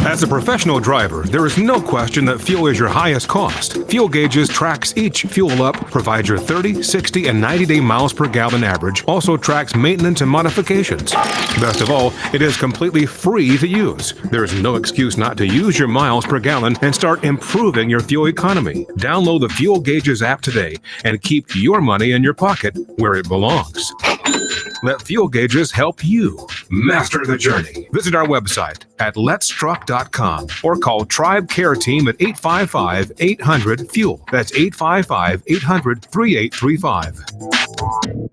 As a professional driver, there is no question that fuel is your highest cost. Fuel Gauges tracks each fuel up, provides your 30, 60, and 90-day miles per gallon average, also tracks maintenance and modifications. Best of all, it is completely free to use. There is no excuse not to use your miles per gallon and start improving your fuel economy. Download the Fuel Gauges app today and keep your money in your pocket where it belongs. Let Fuel Gauges help you master the journey. Visit our website at letstruck.com or call Tribe Care Team at 855-800-FUEL. That's 855-800-3835.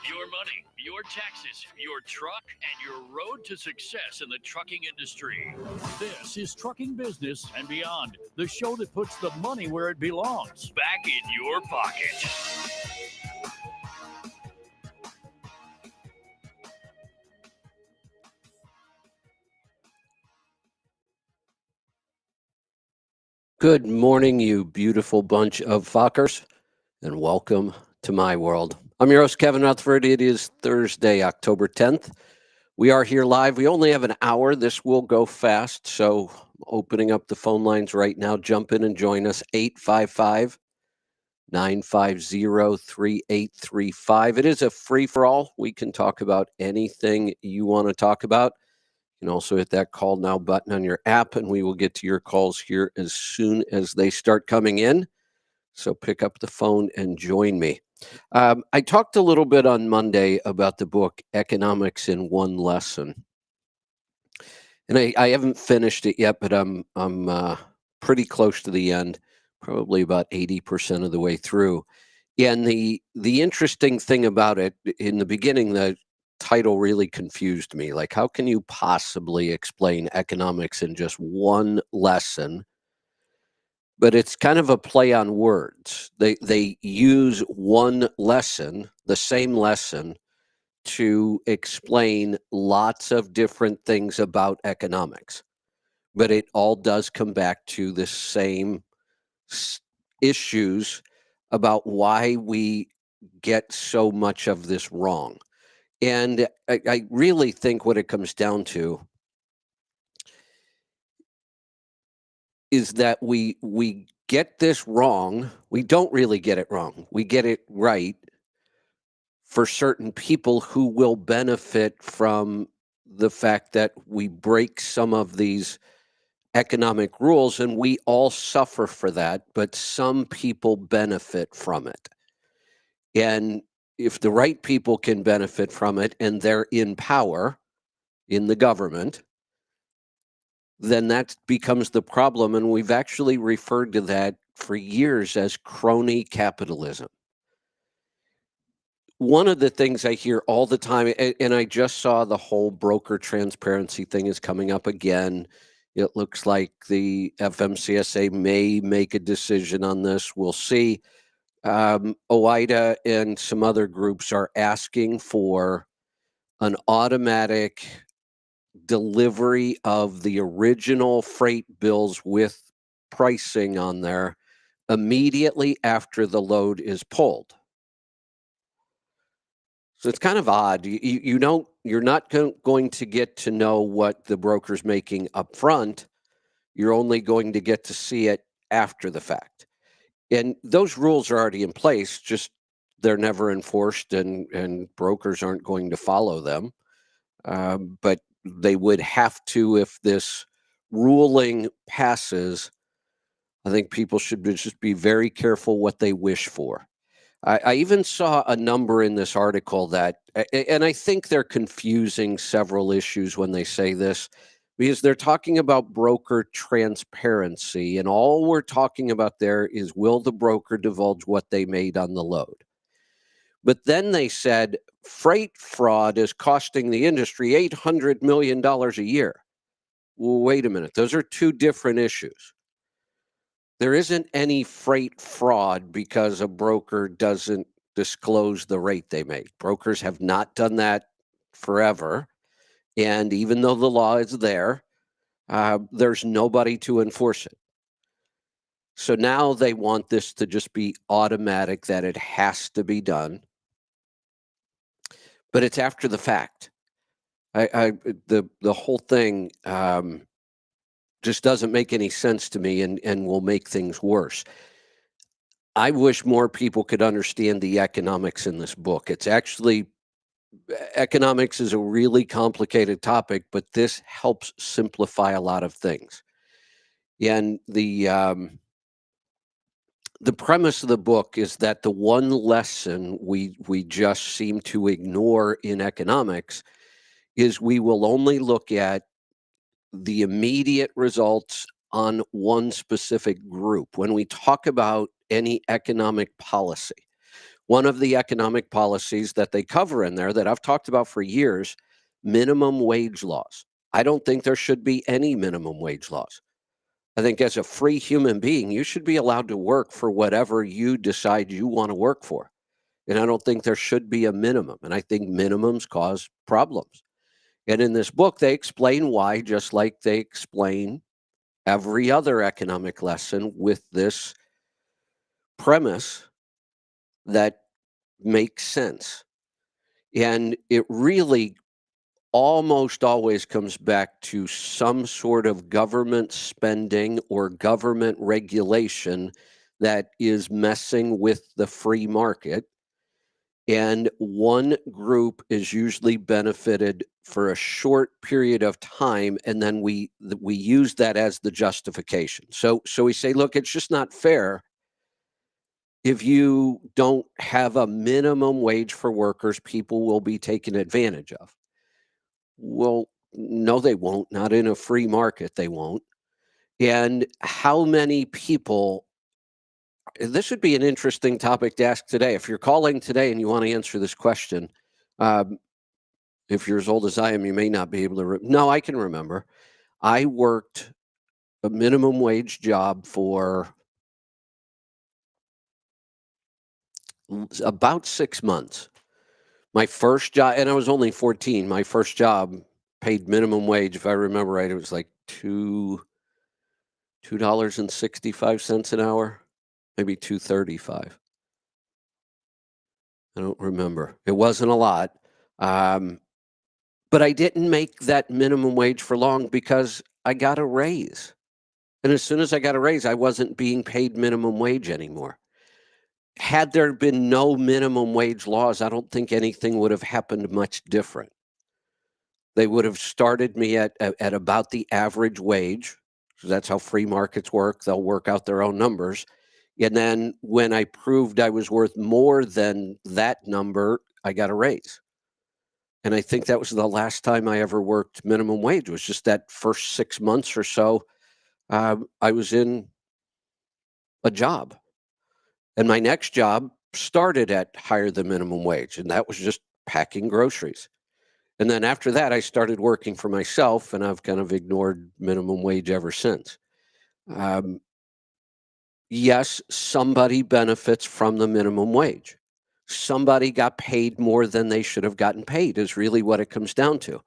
Your money, your taxes, your truck, and your road to success in the trucking industry. This is Trucking Business and Beyond, the show that puts the money where it belongs, back in your pocket. Good morning, you beautiful bunch of fuckers, and welcome to my world. I'm your host, Kevin Rutherford. It is Thursday, October 10th. We are here live. We only have an hour. This will go fast, so I'm opening up the phone lines right now. Jump in and join us, 855-950-3835. It is a free-for-all. We can talk about anything you want to talk about. You can also hit that call now button on your app, and we will get to your calls here as soon as they start coming in. So pick up the phone and join me. I talked a little bit on Monday about the book Economics in One Lesson. And I haven't finished it yet, but I'm pretty close to the end, probably about 80% of the way through. And the interesting thing about it, in the beginning, the title really confused me. Like, how can you possibly explain economics in just one lesson? But it's kind of a play on words. They use one lesson, the same lesson, to explain lots of different things about economics. But it all does come back to the same issues about why we get so much of this wrong. And I really think what it comes down to is that we get this wrong. We don't really get it wrong. We get it right for certain people who will benefit from the fact that we break some of these economic rules, and we all suffer for that, but some people benefit from it. And if the right people can benefit from it and they're in power in the government, then that becomes the problem. And we've actually referred to that for years as crony capitalism. One of the things I hear all the time, and I just saw the whole broker transparency thing is coming up again. It looks like the FMCSA may make a decision on this. We'll see. OIDA and some other groups are asking for an automatic delivery of the original freight bills with pricing on there immediately after the load is pulled. So it's kind of odd. You're not going to get to know what the broker's making up front. You're only going to get to see it after the fact. And those rules are already in place, just they're never enforced, and brokers aren't going to follow them. But they would have to if this ruling passes. I think people should just be very careful what they wish for. I even saw a number in this article that, and I think they're confusing several issues when they say this, because they're talking about broker transparency, and all we're talking about there is, will the broker divulge what they made on the load? But then they said freight fraud is costing the industry $800 million a year. Well, wait a minute. Those are two different issues. There isn't any freight fraud because a broker doesn't disclose the rate they make. Brokers have not done that forever. And even though the law is there, there's nobody to enforce it. So now they want this to just be automatic, that it has to be done. But it's after the fact. The whole thing just doesn't make any sense to me, and will make things worse. I wish more people could understand the economics in this book. It's actually economics is a really complicated topic, but this helps simplify a lot of things. And the premise of the book is that the one lesson we just seem to ignore in economics is we will only look at the immediate results on one specific group. When we talk about any economic policy, one of the economic policies that they cover in there that I've talked about for years, minimum wage laws. I don't think there should be any minimum wage laws. I think as a free human being, you should be allowed to work for whatever you decide you want to work for. And I don't think there should be a minimum. And I think minimums cause problems. And in this book, they explain why, just like they explain every other economic lesson, with this premise that makes sense. And it really almost always comes back to some sort of government spending or government regulation that is messing with the free market. And one group is usually benefited for a short period of time, and then we use that as the justification. So we say, look, it's just not fair if you don't have a minimum wage for workers. People will be taken advantage of. Well, no, they won't. Not in a free market, they won't. And how many people, this would be an interesting topic to ask today. If you're calling today and you want to answer this question, um, if you're as old as I am, you may not be able to. No, I can remember. I worked a minimum wage job for about 6 months. My first job, and I was only 14. My first job paid minimum wage. If I remember right, it was like $2.65 an hour, maybe 2.35. I don't remember. It wasn't a lot. But I didn't make that minimum wage for long because I got a raise. And as soon as I got a raise, I wasn't being paid minimum wage anymore. Had there been no minimum wage laws, I don't think anything would have happened much different. They would have started me at about the average wage. So that's how free markets work. They'll work out their own numbers. And then when I proved I was worth more than that number, I got a raise. And I think that was the last time I ever worked minimum wage. It was just that first 6 months or so. I was in a job. And my next job started at higher than minimum wage. And that was just packing groceries. And then after that, I started working for myself, and I've kind of ignored minimum wage ever since. Um, yes, somebody benefits from the minimum wage. Somebody got paid more than they should have gotten paid, is really what it comes down to.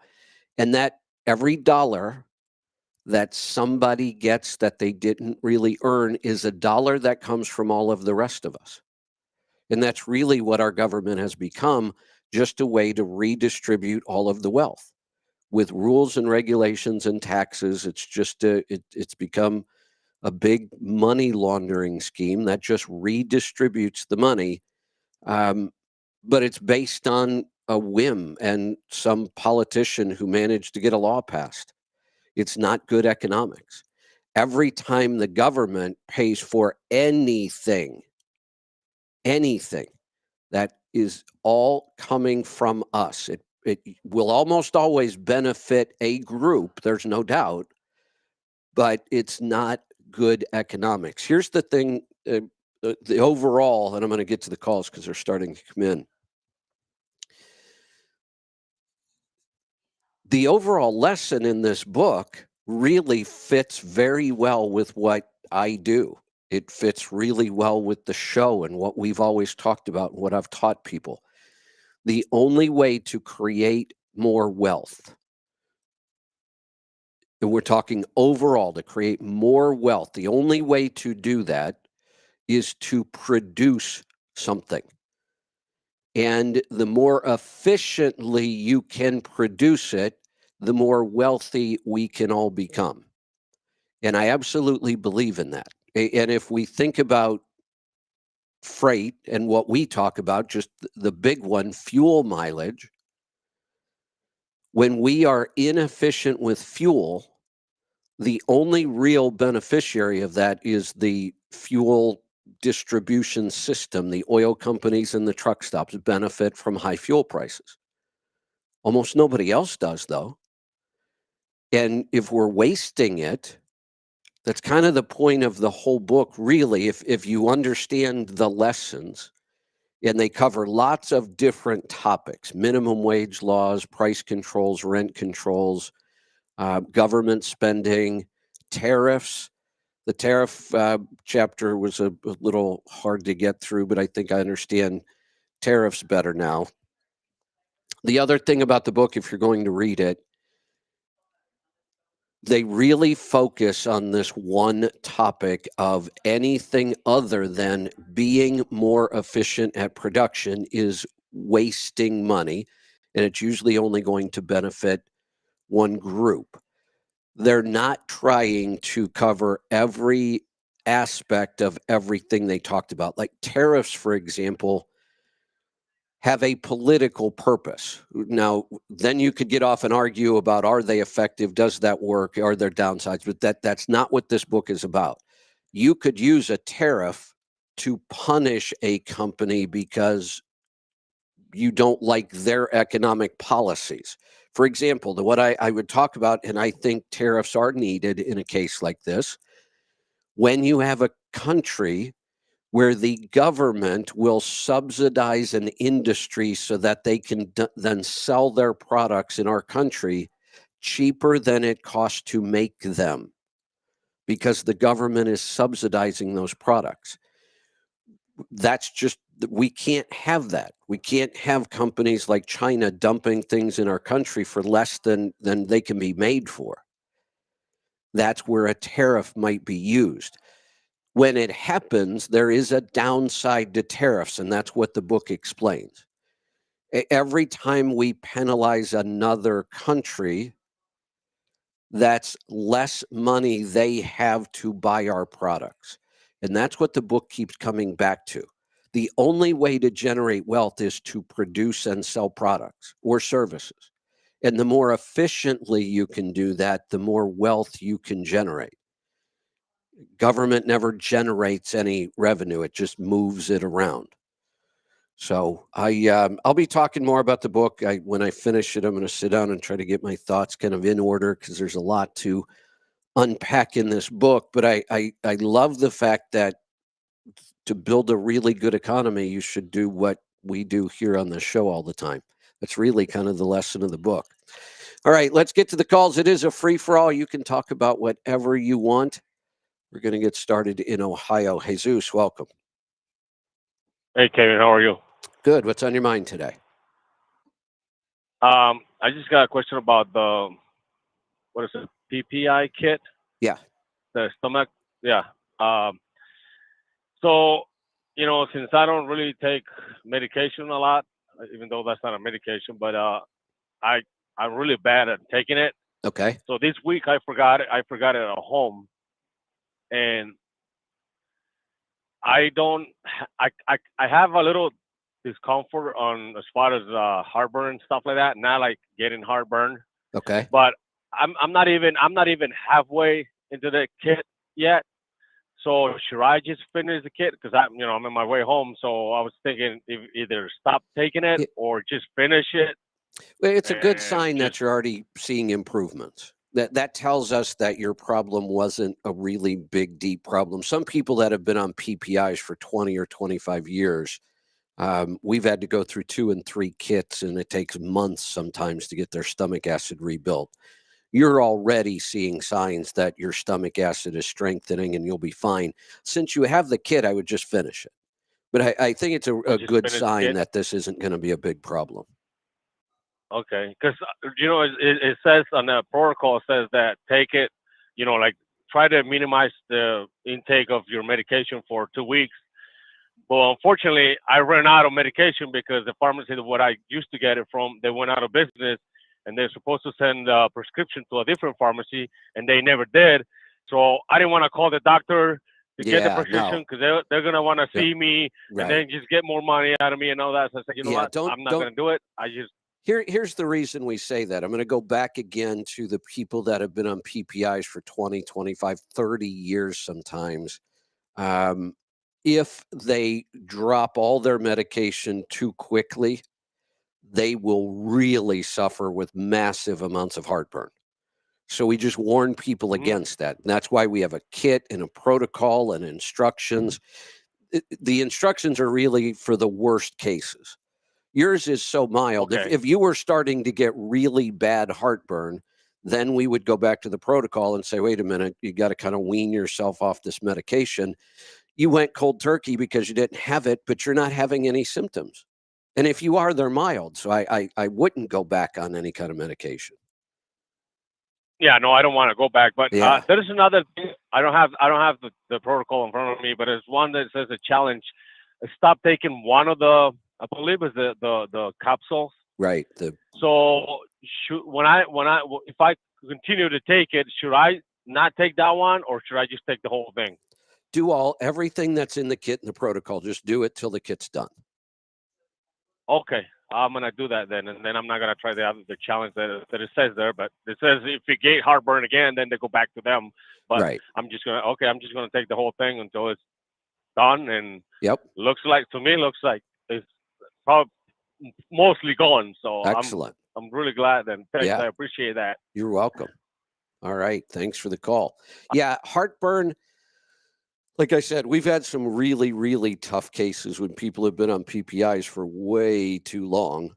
And that every dollar that somebody gets that they didn't really earn is a dollar that comes from all of the rest of us. And that's really what our government has become, just a way to redistribute all of the wealth. With rules and regulations and taxes, it's just it's become a big money laundering scheme that just redistributes the money. But it's based on a whim and some politician who managed to get a law passed. It's not good economics. Every time the government pays for anything, that is all coming from us. It will almost always benefit a group, there's no doubt, but it's not good economics. Here's the thing, the overall, and I'm going to get to the calls because they're starting to come in. The overall lesson in this book really fits very well with what I do. It fits really well with the show and what we've always talked about, and what I've taught people. The only way to create more wealth, and we're talking overall to create more wealth, the only way to do that is to produce something. And the more efficiently you can produce it, the more wealthy we can all become. And I absolutely believe in that. And if we think about freight and what we talk about, just the big one, fuel mileage, when we are inefficient with fuel, the only real beneficiary of that is the fuel distribution system. The oil companies and the truck stops benefit from high fuel prices. Almost nobody else does, though. And if we're wasting it, that's kind of the point of the whole book, really, if you understand the lessons. And they cover lots of different topics: minimum wage laws, price controls, rent controls, government spending, tariffs. The tariff chapter was a little hard to get through, but I think I understand tariffs better now. The other thing about the book, if you're going to read it, they really focus on this one topic of anything other than being more efficient at production is wasting money, and it's usually only going to benefit one group. They're not trying to cover every aspect of everything they talked about. Like tariffs, for example, have a political purpose. Now, then you could get off and argue about, are they effective? Does that work? Are there downsides? But that's not what this book is about. You could use a tariff to punish a company because you don't like their economic policies. For example, what I would talk about, and I think tariffs are needed in a case like this, when you have a country where the government will subsidize an industry so that they can then sell their products in our country cheaper than it costs to make them, because the government is subsidizing those products. That's just, we can't have that. We can't have companies like China dumping things in our country for less than they can be made for. That's where a tariff might be used. When it happens, there is a downside to tariffs, and that's what the book explains. Every time we penalize another country, that's less money they have to buy our products. And that's what the book keeps coming back to. The only way to generate wealth is to produce and sell products or services. And the more efficiently you can do that, the more wealth you can generate. Government never generates any revenue. It just moves it around. So I'll be talking more about the book. When I finish it, I'm going to sit down and try to get my thoughts kind of in order, because there's a lot to unpack in this book. But I love the fact that to build a really good economy, you should do what we do here on the show all the time. That's really kind of the lesson of the book. All right, let's get to the calls. It is a free-for-all. You can talk about whatever you want. We're going to get started in Ohio. Jesus, welcome. Hey, Kevin, how are you? Good. What's on your mind today? I just got a question about the, what is it, PPI kit? Yeah. The stomach? Yeah. So, you know, since I don't really take medication a lot, even though that's not a medication, but I'm really bad at taking it. Okay. So this week I forgot it. I forgot it at home, and I have a little discomfort on as far as heartburn and stuff like that. Not like getting heartburn, Okay. but I'm not even halfway into the kit yet. So should I just finish the kit? Because I'm on my way home. So I was thinking either stop taking it or just finish it. Well, it's a good sign that you're already seeing improvements. That tells us that your problem wasn't a really big, deep problem. Some people that have been on PPIs for 20 or 25 years, we've had to go through 2 and 3 kits, and it takes months sometimes to get their stomach acid rebuilt. You're already seeing signs that your stomach acid is strengthening, and you'll be fine. Since you have the kit, I would just finish it. But I think it's a good sign that this isn't going to be a big problem. Okay, because it says on the protocol, it says that take it, like try to minimize the intake of your medication for 2 weeks. But unfortunately, I ran out of medication because the pharmacy that what I used to get it from, they went out of business, and they're supposed to send a prescription to a different pharmacy, and they never did. So I didn't want to call the doctor to get the Yeah, prescription no. because they're gonna want to Yeah, see me and right. then just get more money out of me and all that. So I said, you know Yeah, what, I'm not gonna do it. I just here's the reason we say that. I'm going to go back again to the people that have been on PPIs for 20, 25, 30 years sometimes. Um, if they drop all their medication too quickly, they will really suffer with massive amounts of heartburn. So we just warn people mhm. against that. And that's why we have a kit and a protocol and instructions. The instructions are really for the worst cases. Yours is so mild. If Okay. if you were starting to get really bad heartburn, then we would go back to the protocol and say, wait a minute, you got to kind of wean yourself off this medication. You went cold turkey because you didn't have it, but you're not having any symptoms. And if you are, they're mild. So I wouldn't go back on any kind of medication. Yeah, no, I don't want to go back. But Yeah. there is another thing. I don't have the protocol in front of me, but there's one that says a challenge. Stop taking one of the, I believe is the capsules. Right. So if I continue to take it, should I not take that one or should I just take the whole thing? Do everything that's in the kit and the protocol. Just do it till the kit's done. Okay, I'm gonna do that then, and then I'm not gonna try the challenge that it says there. But it says if you get heartburn again, then they go back to them. But Right. I'm just gonna take the whole thing until it's done, and Yep. looks like it's probably mostly gone. So Excellent. I'm really glad. And thanks, Yeah. I appreciate that. You're welcome. All right. Thanks for the call. Yeah. Heartburn. Like I said, we've had some really, really tough cases when people have been on PPIs for way too long.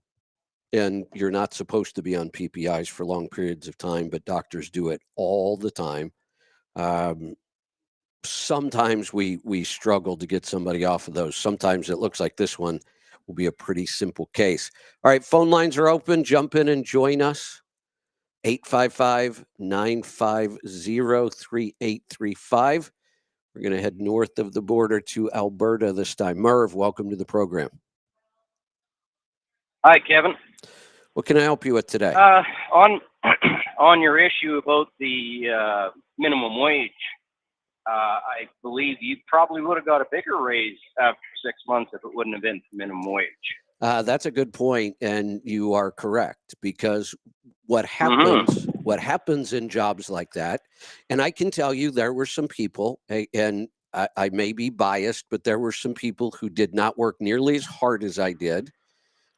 And you're not supposed to be on PPIs for long periods of time, but doctors do it all the time. Um, Sometimes we struggle to get somebody off of those. Sometimes it looks like this one will be a pretty simple case. All right, phone lines are open. Jump in and join us. 855-950-3835. We're going to head north of the border to Alberta this time. Merv, welcome to the program. Hi, Kevin. What can I help you with today? On on your issue about the minimum wage, I believe you probably would have got a bigger raise after 6 months if it wouldn't have been for minimum wage. That's a good point, and you are correct, because what happens in jobs like that, and I can tell you there were some people, and I may be biased, but there were some people who did not work nearly as hard as I did.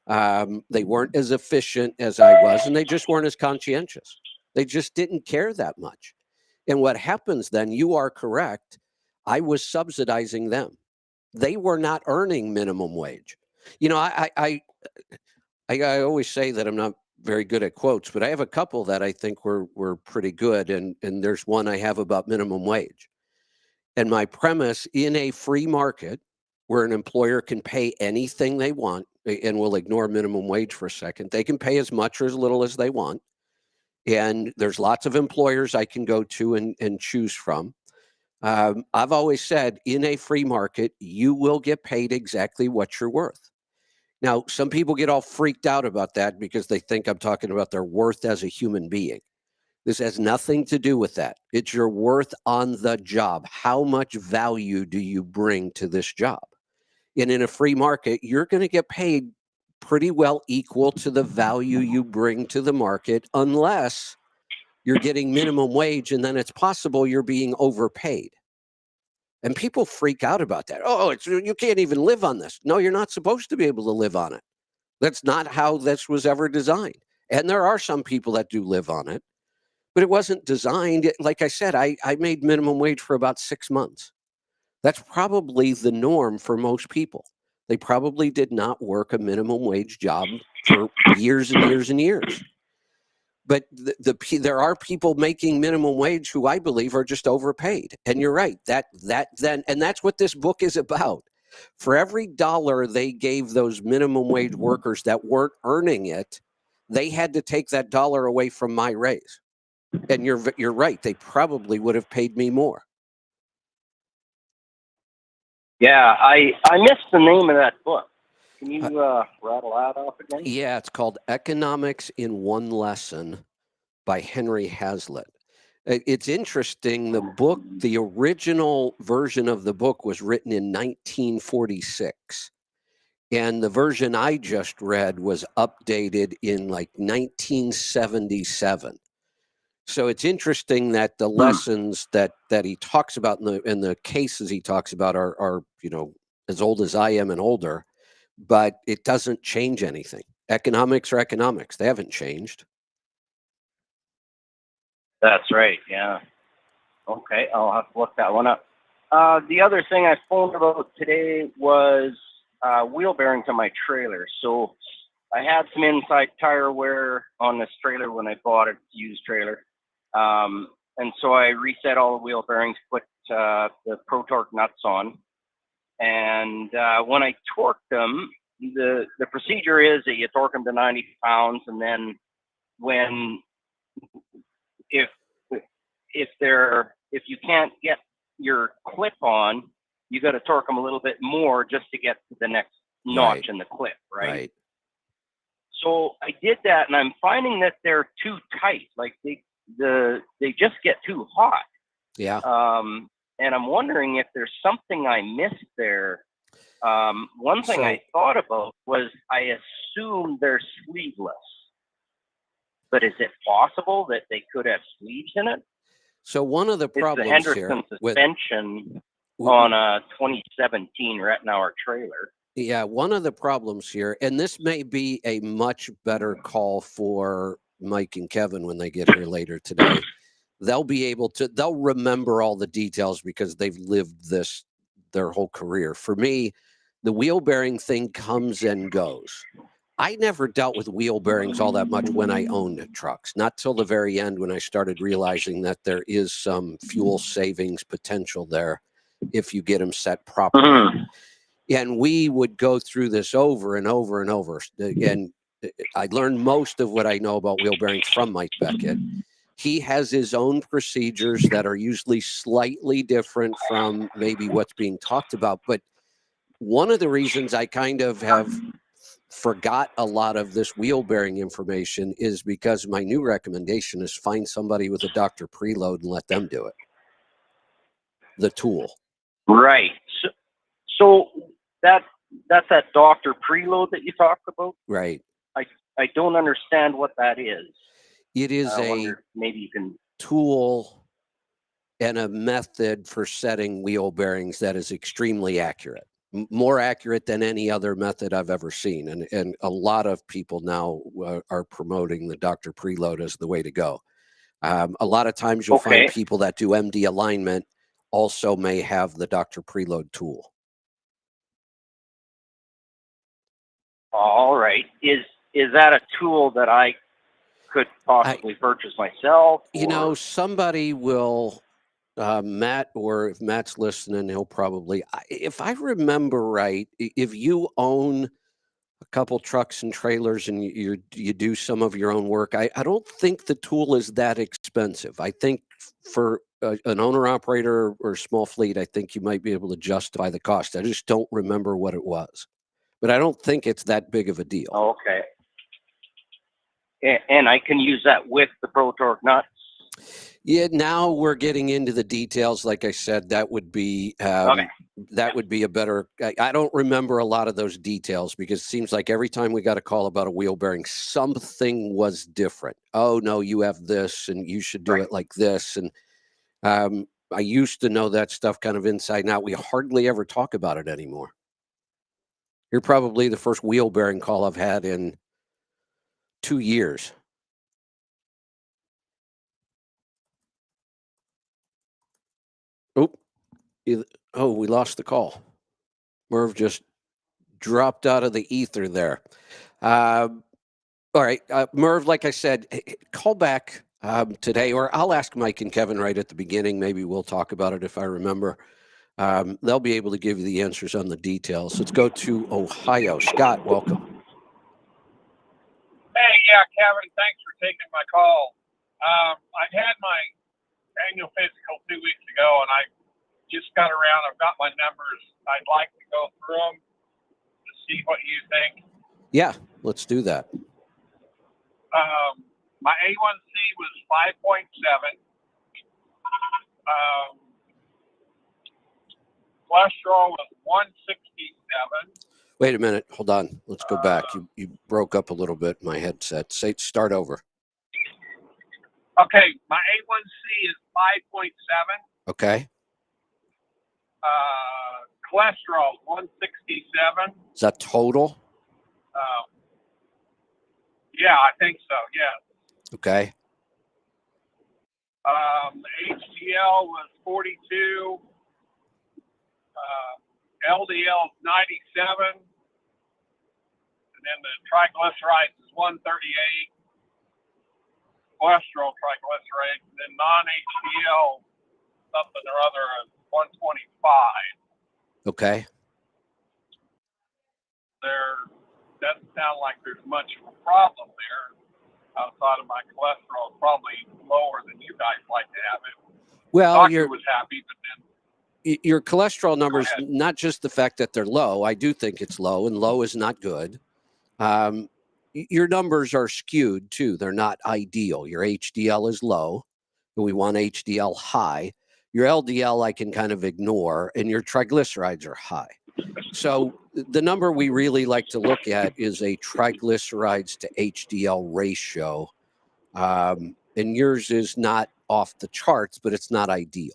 They weren't as efficient as I was, and they just weren't as conscientious. They just didn't care that much. And what happens then, you are correct, I was subsidizing them. They were not earning minimum wage. You know, I always say that I'm not very good at quotes, but I have a couple that I think were pretty good, and there's one I have about minimum wage. And my premise, in a free market where an employer can pay anything they want, and we'll ignore minimum wage for a second, they can pay as much or as little as they want. And there's lots of employers I can go to and choose from. I've always said, in a free market, you will get paid exactly what you're worth. Now, some people get all freaked out about that because they think I'm talking about their worth as a human being. This has nothing to do with that. It's your worth on the job. How much value do you bring to this job? And in a free market, you're going to get paid pretty well equal to the value you bring to the market, unless you're getting minimum wage, and then it's possible you're being overpaid. And people freak out about that. Oh, you can't even live on this. No, you're not supposed to be able to live on it. That's not how this was ever designed. And there are some people that do live on it, but it wasn't designed. Like I said, I made minimum wage for about 6 months. That's probably the norm for most people. They probably did not work a minimum wage job for years and years and years. But there are people making minimum wage who I believe are just overpaid. And you're right. And that's what this book is about. For every dollar they gave those minimum wage workers that weren't earning it, they had to take that dollar away from my raise. And you're right. They probably would have paid me more. Yeah, I missed the name of that book. Can you rattle that off again? Yeah, it's called Economics in One Lesson by Henry Hazlitt. It's interesting. The book, the original version of the book was written in 1946. And the version I just read was updated in like 1977. So it's interesting that the lessons that he talks about in the cases he talks about are as old as I am and older, but it doesn't change anything. Economics are economics; they haven't changed. That's right. Yeah. Okay, I'll have to look that one up. The other thing I phoned about today was wheel bearings on my trailer. So I had some inside tire wear on this trailer when I bought it, used trailer. And so I reset all the wheel bearings, put the Pro Torque nuts on. And when I torqued them, the procedure is that you torque them to 90 pounds, and then if you can't get your clip on, you got to torque them a little bit more just to get to the next notch in the clip, right? So I did that, and I'm finding that they're too tight. Like they just get too hot. Yeah. And I'm wondering if there's something I missed there. One thing I thought about was I assume they're sleeveless, but is it possible that they could have sleeves in it? So one of the problems it's the here Henderson suspension on a 2017 Rettenauer trailer. Yeah, one of the problems here, and this may be a much better call for Mike and Kevin when they get here later today. They'll remember all the details because they've lived this their whole career. For me, the wheel bearing thing comes and goes. I never dealt with wheel bearings all that much when I owned trucks, not till the very end when I started realizing that there is some fuel savings potential there if you get them set properly. And we would go through this over and over and over. And I learned most of what I know about wheel bearings from Mike Beckett. He has his own procedures that are usually slightly different from maybe what's being talked about. But one of the reasons I kind of have forgot a lot of this wheel bearing information is because my new recommendation is find somebody with a Dr. Preload and let them do it. The tool. Right. So that's that Dr. Preload that you talked about? Right. I don't understand what that is. It is maybe you can tool and a method for setting wheel bearings that is extremely accurate, more accurate than any other method I've ever seen. And a lot of people now are promoting the Dr. Preload as the way to go. A lot of times you'll find people that do MD alignment also may have the Dr. Preload tool. All right. Is that a tool that I could possibly purchase myself? Somebody will, Matt, or if Matt's listening, he'll probably, if I remember right, if you own a couple trucks and trailers and you do some of your own work, I don't think the tool is that expensive. I think for an owner operator or small fleet, I think you might be able to justify the cost. I just don't remember what it was, but I don't think it's that big of a deal. Okay. And I can use that with the Pro Torque nuts? Yeah, now we're getting into the details. Like I said, that would be that would be a better. I don't remember a lot of those details because it seems like every time we got a call about a wheel bearing, something was different. Oh no, you have this, and you should do it like this. And I used to know that stuff kind of inside and out. We hardly ever talk about it anymore. You're probably the first wheel bearing call I've had in 2 years. Oh, we lost the call. Merv just dropped out of the ether there. All right, Merv, like I said, call back today, or I'll ask Mike and Kevin right at the beginning. Maybe we'll talk about it if I remember. They'll be able to give you the answers on the details. Let's go to Ohio. Scott, welcome. Hey, yeah, Kevin, thanks for taking my call. I had my annual physical 2 weeks ago, and I just got around. I've got my numbers. I'd like to go through them to see what you think. Yeah, let's do that. My A1C was 5.7. Cholesterol was 167. Wait a minute. Hold on. Let's go back. You broke up a little bit, my headset. Start over. Okay, my A1C is 5.7. Okay. Cholesterol 167. Is that total? Yeah, I think so. Yeah. Okay. HDL was 42. LDL is 97. And then the triglycerides is 138. Cholesterol triglycerides. And then non-HDL something or other is 125. Okay. There doesn't sound like there's much of a problem there. Outside of my cholesterol, probably lower than you guys like to have it. Well, Doctor was happy, but then your cholesterol numbers, not just the fact that they're low. I do think it's low, and low is not good. Your numbers are skewed too. They're not ideal. Your HDL is low, and we want HDL high. Your LDL I can kind of ignore, and your triglycerides are high. So the number we really like to look at is a triglycerides to HDL ratio. And yours is not off the charts, but it's not ideal.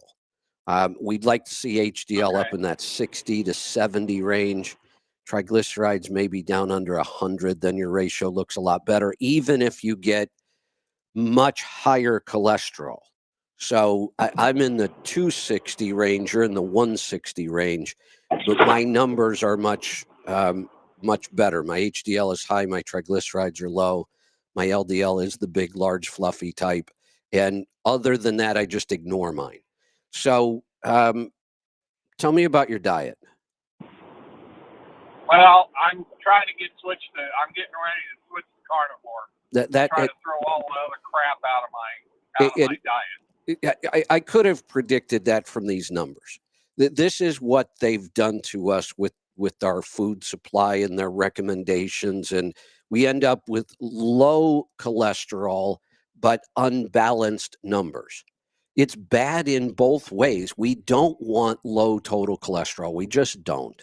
We'd like to see HDL up in that 60 to 70 range. Triglycerides maybe down under 100, then your ratio looks a lot better, even if you get much higher cholesterol. So I'm in the 260 range, you're in the 160 range, but my numbers are much better. My HDL is high, my triglycerides are low, my LDL is the big, large, fluffy type, and other than that, I just ignore mine. So tell me about your diet. well, I'm trying to get switched to. I'm getting ready to switch to carnivore. Trying to throw all the other crap out of my diet. I could have predicted that from these numbers. This is what they've done to us with our food supply and their recommendations, and we end up with low cholesterol but unbalanced numbers. It's bad in both ways. We don't want low total cholesterol. We just don't.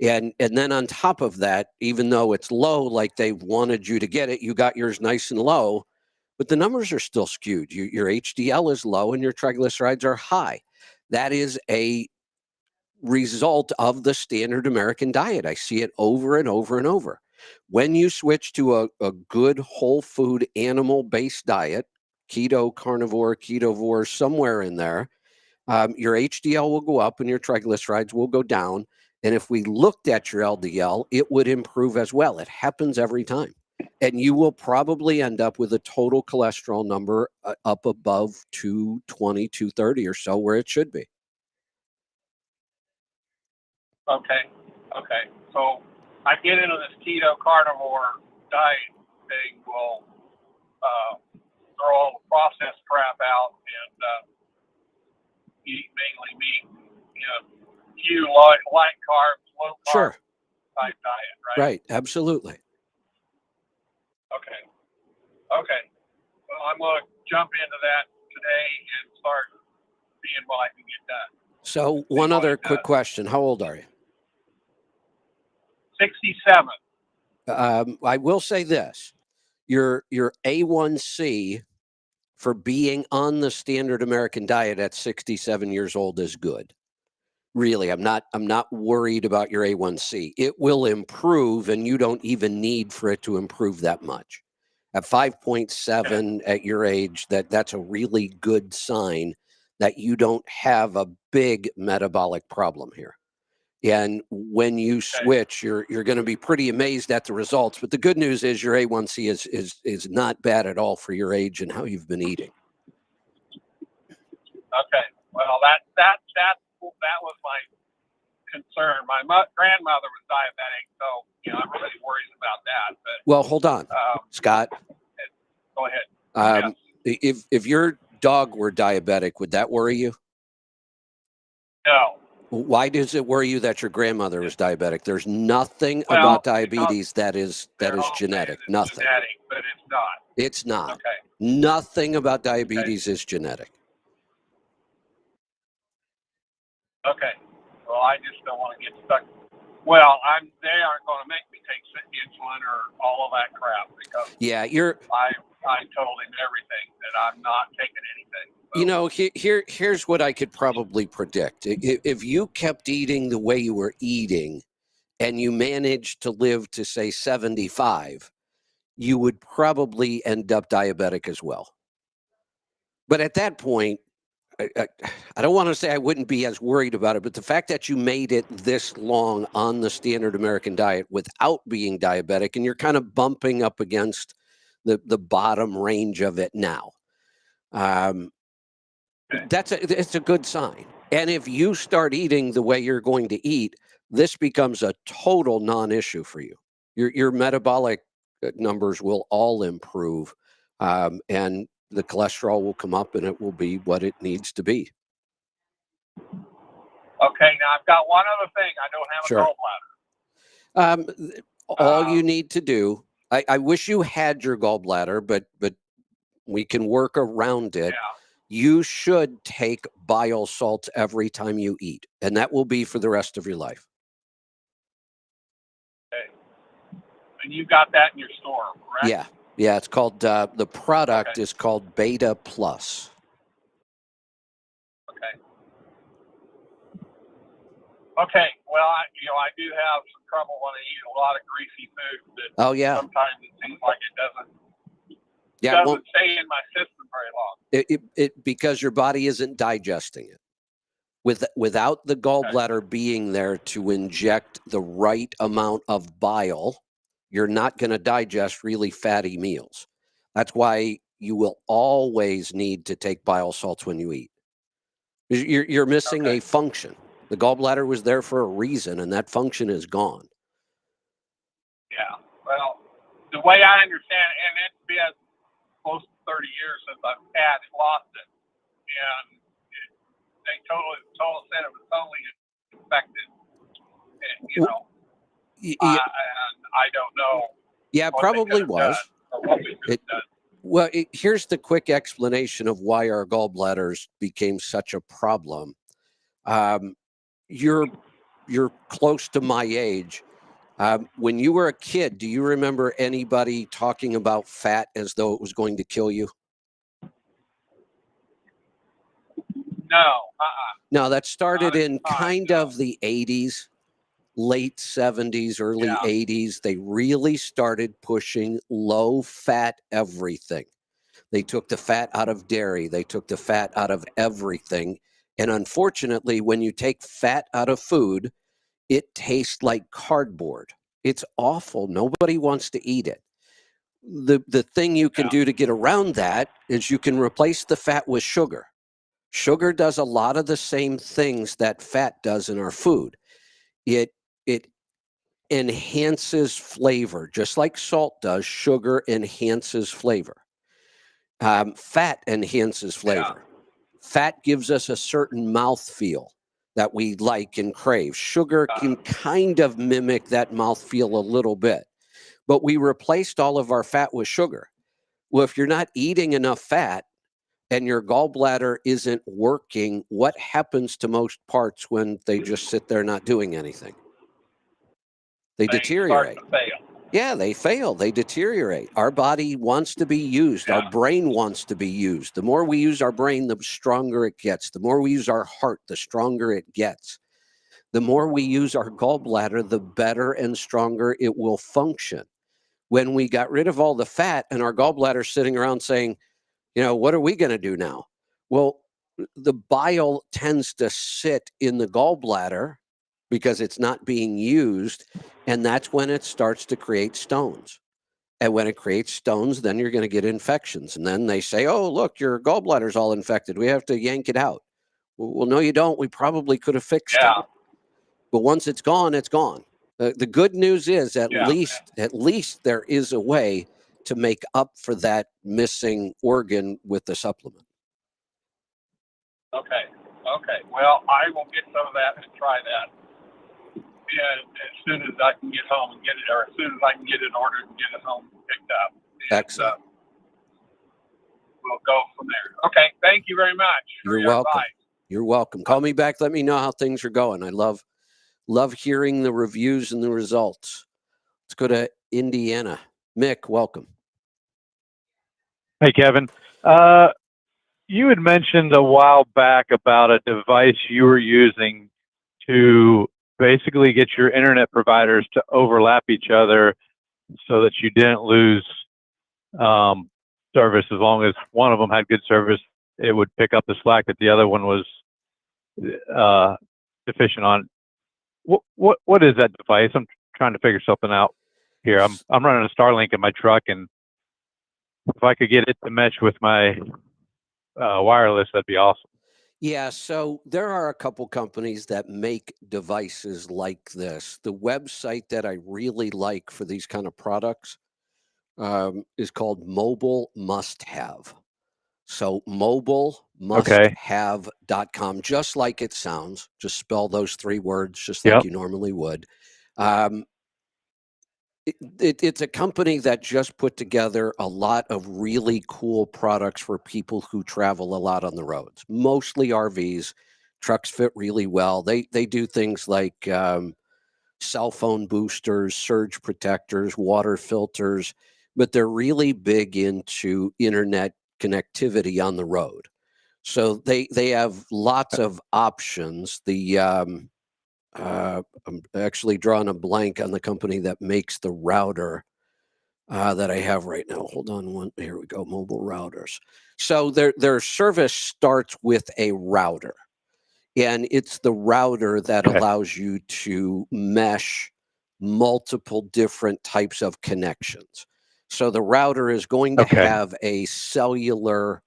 And then on top of that, even though it's low, like they wanted you to get it, you got yours nice and low, but the numbers are still skewed. Your HDL is low and your triglycerides are high. That is a result of the standard American diet. I see it over and over and over. When you switch to a good whole food animal-based diet, keto, carnivore, ketovore, somewhere in there, your HDL will go up and your triglycerides will go down. And if we looked at your LDL, it would improve as well. It happens every time. And you will probably end up with a total cholesterol number up above 220, 230 or so, where it should be. Okay. So I get into this keto carnivore diet thing. Will throw all the processed crap out and eat mainly meat. Few light carbs, low carb type diet, right? Right. Absolutely. Okay. Well, I'm going to jump into that today and start seeing what I can get done. So one other quick question. How old are you? 67. I will say this. Your A1C for being on the standard American diet at 67 years old is good. Really, I'm not worried about your A1C. It will improve, and you don't even need for it to improve that much. At 5.7 at your age, that's a really good sign that you don't have a big metabolic problem here. And when you switch, you're going to be pretty amazed at the results. But the good news is your A1C is not bad at all for your age and how you've been eating. Okay. Well, that was my concern. My grandmother was diabetic, so I'm really worried about that. But well, hold on, Scott. Go ahead. If your dog were diabetic, would that worry you? No. Why does it worry you that your grandmother was diabetic? There's nothing Well, about because diabetes that is they're all saying genetic. it's Nothing. genetic, but it's not. It's not. Okay. Nothing about diabetes is genetic. Okay. Well, I just don't want to get stuck. Well, they aren't going to make me take insulin or all of that crap because Yeah, I told him everything that I'm not taking anything. So. You know, here's what I could probably predict. If you kept eating the way you were eating and you managed to live to, say, 75, you would probably end up diabetic as well. But at that point, I don't want to say I wouldn't be as worried about it, but the fact that you made it this long on the standard American diet without being diabetic, and you're kind of bumping up against the bottom range of it now. It's a good sign. And if you start eating the way you're going to eat, this becomes a total non-issue for you. Your metabolic numbers will all improve, and the cholesterol will come up, and it will be what it needs to be. Okay, now I've got one other thing. I don't have a gallbladder. All you need to do, I wish you had your gallbladder, but we can work around it. Yeah. You should take bile salts every time you eat, and that will be for the rest of your life. Okay. And you got that in your store, correct? Yeah. It's called the product is called Beta Plus. Okay. Well, I do have some trouble when I eat a lot of greasy food. That sometimes it seems like it doesn't stay in my system very long. It because your body isn't digesting it. Without the gallbladder being there to inject the right amount of bile, you're not going to digest really fatty meals. That's why you will always need to take bile salts when you eat. You're missing a function. The gallbladder was there for a reason, and that function is gone. Yeah. Well, the way I understand it, and it's been close to 30 years since I've lost it, and they said it was totally infected. And, and I don't know. Yeah, it probably was. Well, here's the quick explanation of why our gallbladders became such a problem. You're close to my age. When you were a kid, do you remember anybody talking about fat as though it was going to kill you? No. No, that started in kind of the 80s, late 70s, early 80s. They really started pushing low-fat everything. They took the fat out of dairy. They took the fat out of everything. And unfortunately, when you take fat out of food, it tastes like cardboard. It's awful. Nobody wants to eat it. The thing you can do to get around that is you can replace the fat with sugar. Sugar does a lot of the same things that fat does in our food. It enhances flavor, just like salt does. Sugar enhances flavor. Fat enhances flavor. Fat gives us a certain mouthfeel that we like and crave. Sugar can kind of mimic that mouthfeel a little bit, but we replaced all of our fat with sugar. Well, if you're not eating enough fat and your gallbladder isn't working, what happens to most parts when they just sit there not doing anything? They deteriorate. Start to fail. Yeah, they fail. They deteriorate. Our body wants to be used. Our brain wants to be used. The more we use our brain, the stronger it gets. The more we use our heart, the stronger it gets. The more we use our gallbladder, the better and stronger it will function. When we got rid of all the fat and our gallbladder sitting around saying, what are we going to do now? Well, the bile tends to sit in the gallbladder because it's not being used. And that's when it starts to create stones. And when it creates stones, then you're going to get infections. And then they say, oh, look, your gallbladder's all infected. We have to yank it out. Well, no, you don't. We probably could have fixed it. But once it's gone, it's gone. The good news is at least there is a way to make up for that missing organ with the supplement. Okay. Okay. Well, I will get some of that and try that. And as soon as I can get home and get it, or as soon as I can get it ordered and get it home picked up. And, Excellent. we'll go from there. Okay. Thank you very much. for You're your welcome. advice. You're welcome. Call me back. Let me know how things are going. I love hearing the reviews and the results. Let's go to Indiana. Mick, welcome. Hey, Kevin. You had mentioned a while back about a device you were using to basically get your internet providers to overlap each other so that you didn't lose service. As long as one of them had good service, it would pick up the slack that the other one was deficient on. What is that device? I'm trying to figure something out here. I'm running a Starlink in my truck, and if I could get it to mesh with my wireless, that'd be awesome. Yeah, so there are a couple companies that make devices like this. The website that I really like for these kind of products is called Mobile Must Have. So mobilemustHave.com, just like it sounds. Just spell those 3 words just like you normally would. It's a company that just put together a lot of really cool products for people who travel a lot on the roads, mostly RVs. Trucks fit really well. They do things like cell phone boosters, surge protectors, water filters, but they're really big into internet connectivity on the road. So they have lots of options. I'm actually drawing a blank on the company that makes the router that I have right now. Hold on here we go, mobile routers. So their service starts with a router, and it's the router that allows you to mesh multiple different types of connections. So the router is going to have a cellular,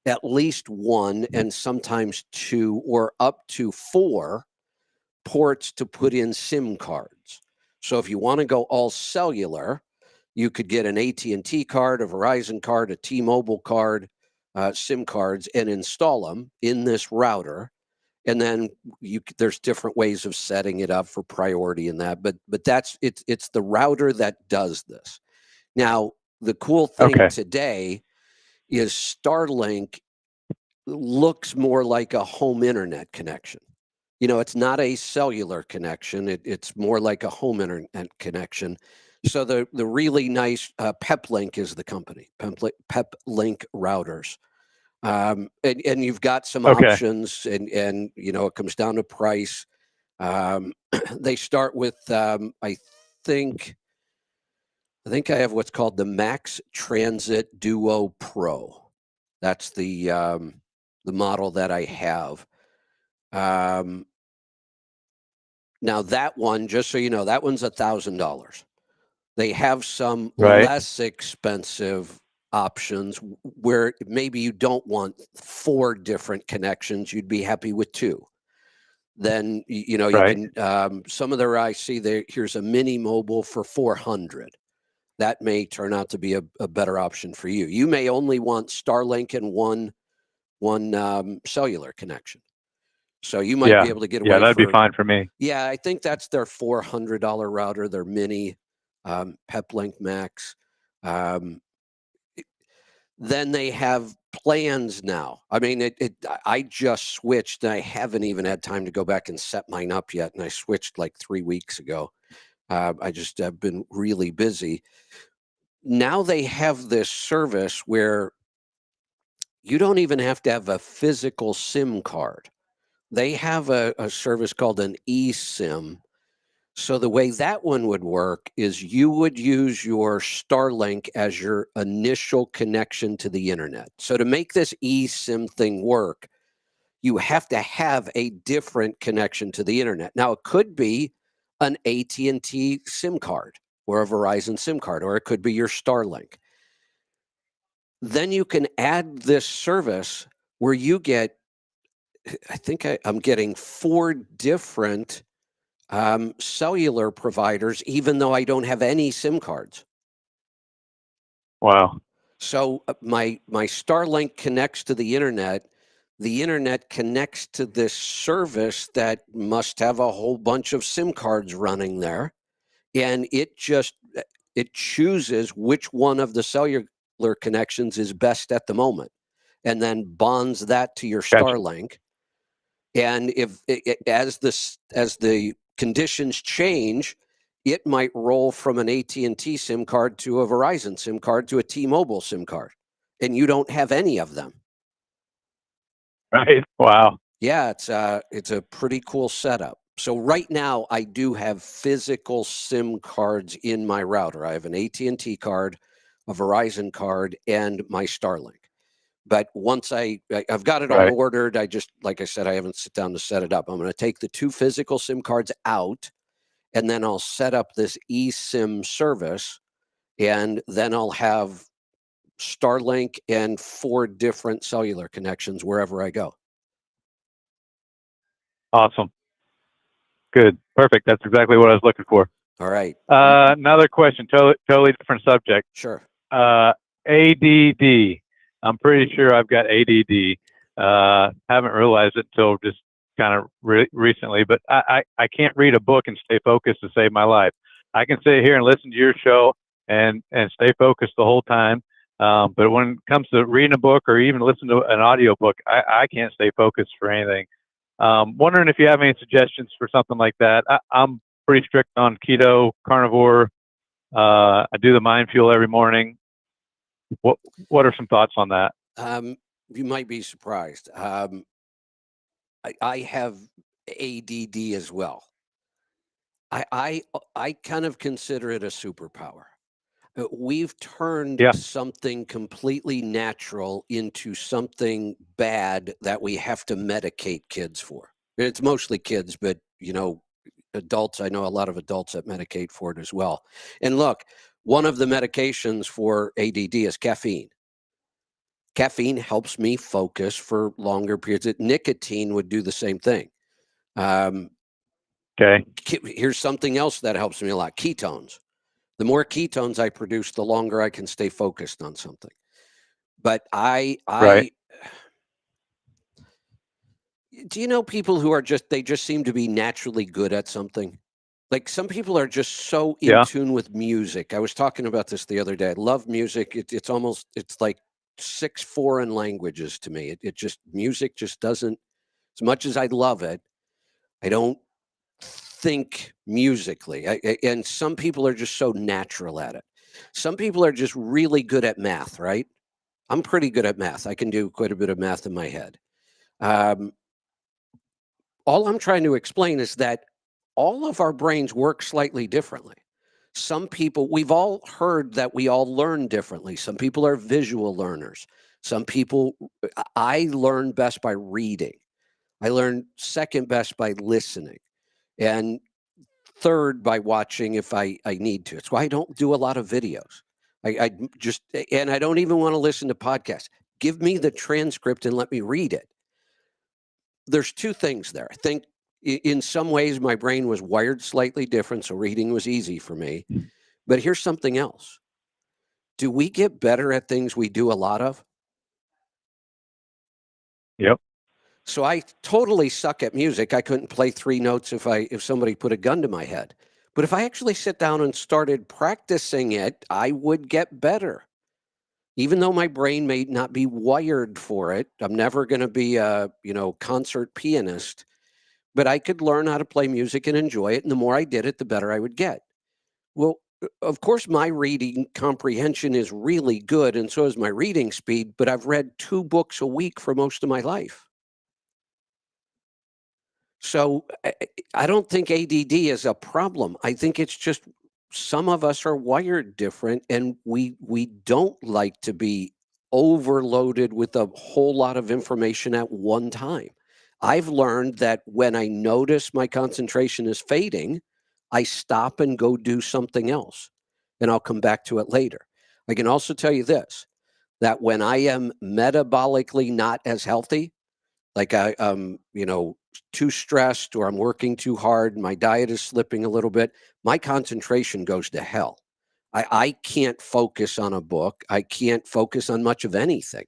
at least 1 and sometimes 2 or up to 4 ports to put in SIM cards. So if you want to go all cellular, you could get an AT&T card, a Verizon card, a T-Mobile card, SIM cards, and install them in this router. And then there's different ways of setting it up for priority in that. But it's the router that does this. Now, the cool thing today is Starlink looks more like a home internet connection. It's not a cellular connection. It's more like a home internet connection. So the really nice PepLink is the company, PepLink routers. And you've got some options, and it comes down to price. They start with I think I have what's called the Max Transit Duo Pro. That's the model that I have. Now that one, just so you know, that one's $1,000. They have some less expensive options where maybe you don't want 4 different connections. You'd be happy with 2. Then, you can, some of their, I see there, here's a mini mobile for $400. That may turn out to be a better option for you. You may only want Starlink and one cellular connection. So you might be able to get away. Yeah, that'd be fine for me. Yeah, I think that's their $400 router, their mini PepLink Max. Then they have plans now. I mean, I just switched, and I haven't even had time to go back and set mine up yet. And I switched like 3 weeks ago. I just have been really busy. Now they have this service where you don't even have to have a physical SIM card. They have a service called an eSIM. So the way that one would work is you would use your Starlink as your initial connection to the internet. So to make this eSIM thing work, you have to have a different connection to the internet. Now, it could be an AT&T SIM card or a Verizon SIM card, or it could be your Starlink. Then you can add this service where you get, I think I'm getting 4 different cellular providers, even though I don't have any SIM cards. Wow. So my Starlink connects to the internet. the internet connects to this service that must have a whole bunch of SIM cards running there. And it chooses which one of the cellular connections is best at the moment, and then bonds that to your Gotcha. Starlink. And if as the conditions change, it might roll from an AT&T SIM card to a Verizon SIM card to a T-Mobile SIM card, and you don't have any of them. Right. Wow. Yeah, it's a pretty cool setup. So right now, I do have physical SIM cards in my router. I have an AT&T card, a Verizon card, and my Starlink. But once I've got it all Right. ordered, like I said, I haven't sit down to set it up. I'm going to take the 2 physical SIM cards out, and then I'll set up this eSIM service, and then I'll have Starlink and 4 different cellular connections wherever I go. Awesome. Good. Perfect. That's exactly what I was looking for. All right. Another question, totally different subject. Sure. ADD. I'm pretty sure I've got ADD. Haven't realized it until just kind of recently, but I can't read a book and stay focused to save my life. I can sit here and listen to your show and stay focused the whole time. But when it comes to reading a book or even listen to an audio book, I can't stay focused for anything. Wondering if you have any suggestions for something like that. I'm pretty strict on keto, carnivore. I do the mind fuel every morning. What are some thoughts on that? You might be surprised. I have ADD as well. I kind of consider it a superpower. We've turned something completely natural into something bad that we have to medicate kids for. It's mostly kids, but adults, I know a lot of adults that medicate for it as well. And look, one of the medications for ADD is caffeine. Caffeine helps me focus for longer periods. Nicotine would do the same thing. Okay. Here's something else that helps me a lot: ketones. The more ketones I produce, the longer I can stay focused on something. But Right. do you know people who are they just seem to be naturally good at something? Like some people are just so in tune with music. I was talking about this the other day. I love music. It's like 6 foreign languages to me. Music just doesn't, as much as I love it, I don't think musically. And some people are just so natural at it. Some people are just really good at math, right? I'm pretty good at math. I can do quite a bit of math in my head. All I'm trying to explain is that all of our brains work slightly differently. Some people, we've all heard that we all learn differently. Some people are visual learners. Some people, I learn best by reading. I learn second best by listening. And third by watching if I need to. It's why I don't do a lot of videos. And I don't even want to listen to podcasts. Give me the transcript and let me read it. There's 2 things there. I think in some ways my brain was wired slightly different, so reading was easy for me. But here's something else. Do we get better at things we do a lot of? Yep. So I totally suck at music. I couldn't play 3 notes if somebody put a gun to my head. But if I actually sit down and started practicing it, I would get better. Even though my brain may not be wired for it, I'm never going to be a, concert pianist, but I could learn how to play music and enjoy it. And the more I did it, the better I would get. Well, of course, my reading comprehension is really good, and so is my reading speed, but I've read 2 books a week for most of my life. So I don't think ADD is a problem. I think it's just some of us are wired different, and we don't like to be overloaded with a whole lot of information at one time. I've learned that when I notice my concentration is fading, I stop and go do something else, and I'll come back to it later. I can also tell you this, that when I am metabolically not as healthy, like too stressed or I'm working too hard, my diet is slipping a little bit, my concentration goes to hell. I can't focus on a book. I can't focus on much of anything.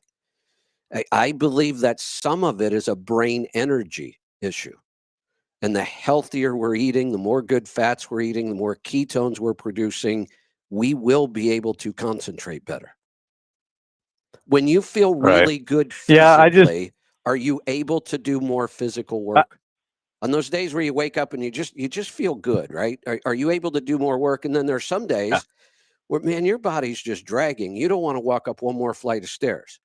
I believe that some of it is a brain energy issue. And the healthier we're eating, the more good fats we're eating, the more ketones we're producing, we will be able to concentrate better. When you feel Right. really good Yeah, physically, are you able to do more physical work? On those days where you wake up and you just feel good, right? Are you able to do more work? And then there's some days where, man, your body's just dragging. You don't want to walk up one more flight of stairs.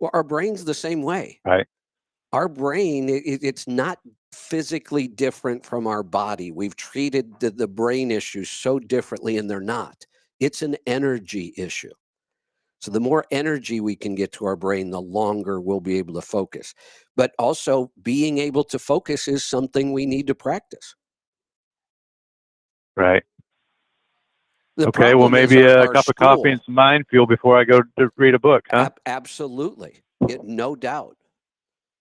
Well, our brain's the same way. right. Our brain, it's not physically different from our body. We've treated the brain issues so differently, and they're not. It's an energy issue. So the more energy we can get to our brain, the longer we'll be able to focus. But also, being able to focus is something we need to practice. Right. The Okay. Well, problem is maybe a our cup of coffee and school. some mind fuel before I go to read a book, huh? Absolutely, no doubt.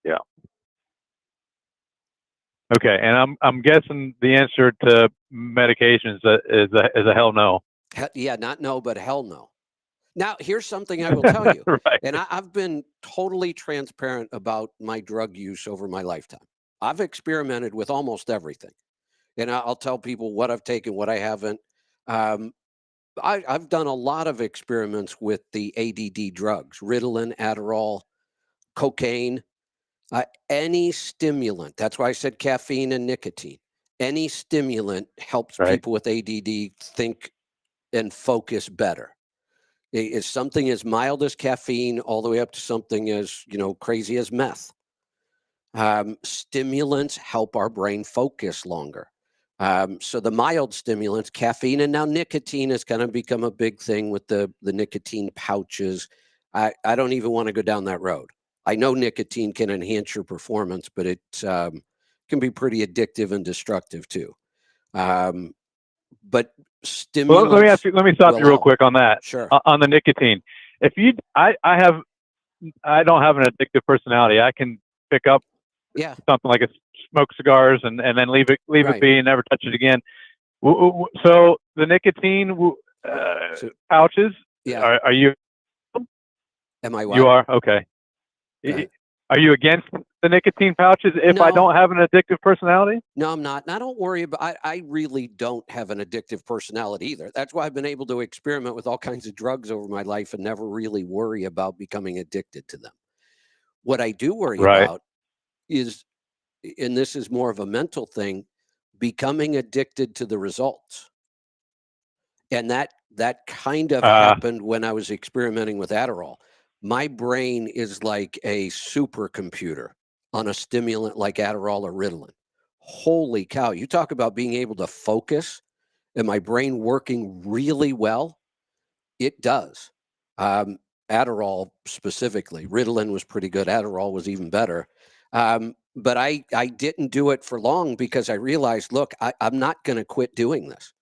Yeah. Okay. And I'm guessing the answer to medications is a hell no. Yeah, not no, but hell no. Now, here's something I will tell you. Right. And I've been totally transparent about my drug use over my lifetime. I've experimented with almost everything. And I'll tell people what I've taken, what I haven't. Um, I've done a lot of experiments with the ADD drugs, Ritalin, Adderall, cocaine, any stimulant. That's why I said caffeine and nicotine. Any stimulant helps Right. people with ADD think and focus better. Is something as mild as caffeine all the way up to something as crazy as meth. Stimulants help our brain focus longer. So the mild stimulants, caffeine, and now nicotine has kind of become a big thing with the nicotine pouches. I don't even want to go down that road. I know nicotine can enhance your performance, but it can be pretty addictive and destructive too. But Well, stimulants let me stop will you real help. quick on that. Sure. On the nicotine. If you, I don't have an addictive personality. I can pick up Yeah. something like a smoke cigars and then leave it Right. be and never touch it again. So the nicotine pouches. Yeah. Are you? Am I what? You are okay. Are you against the nicotine pouches if I No. don't have an addictive personality? No, I'm not. And I don't worry about I really don't have an addictive personality either. That's why I've been able to experiment with all kinds of drugs over my life and never really worry about becoming addicted to them. What I do worry Right. about is, and this is more of a mental thing, becoming addicted to the results. And that kind of happened when I was experimenting with Adderall. My brain is like a supercomputer on a stimulant like Adderall or Ritalin. Holy cow. You talk about being able to focus and my brain working really well. It does. Adderall specifically. Ritalin was pretty good. Adderall was even better. But I didn't do it for long because I realized, look, I'm not going to quit doing this.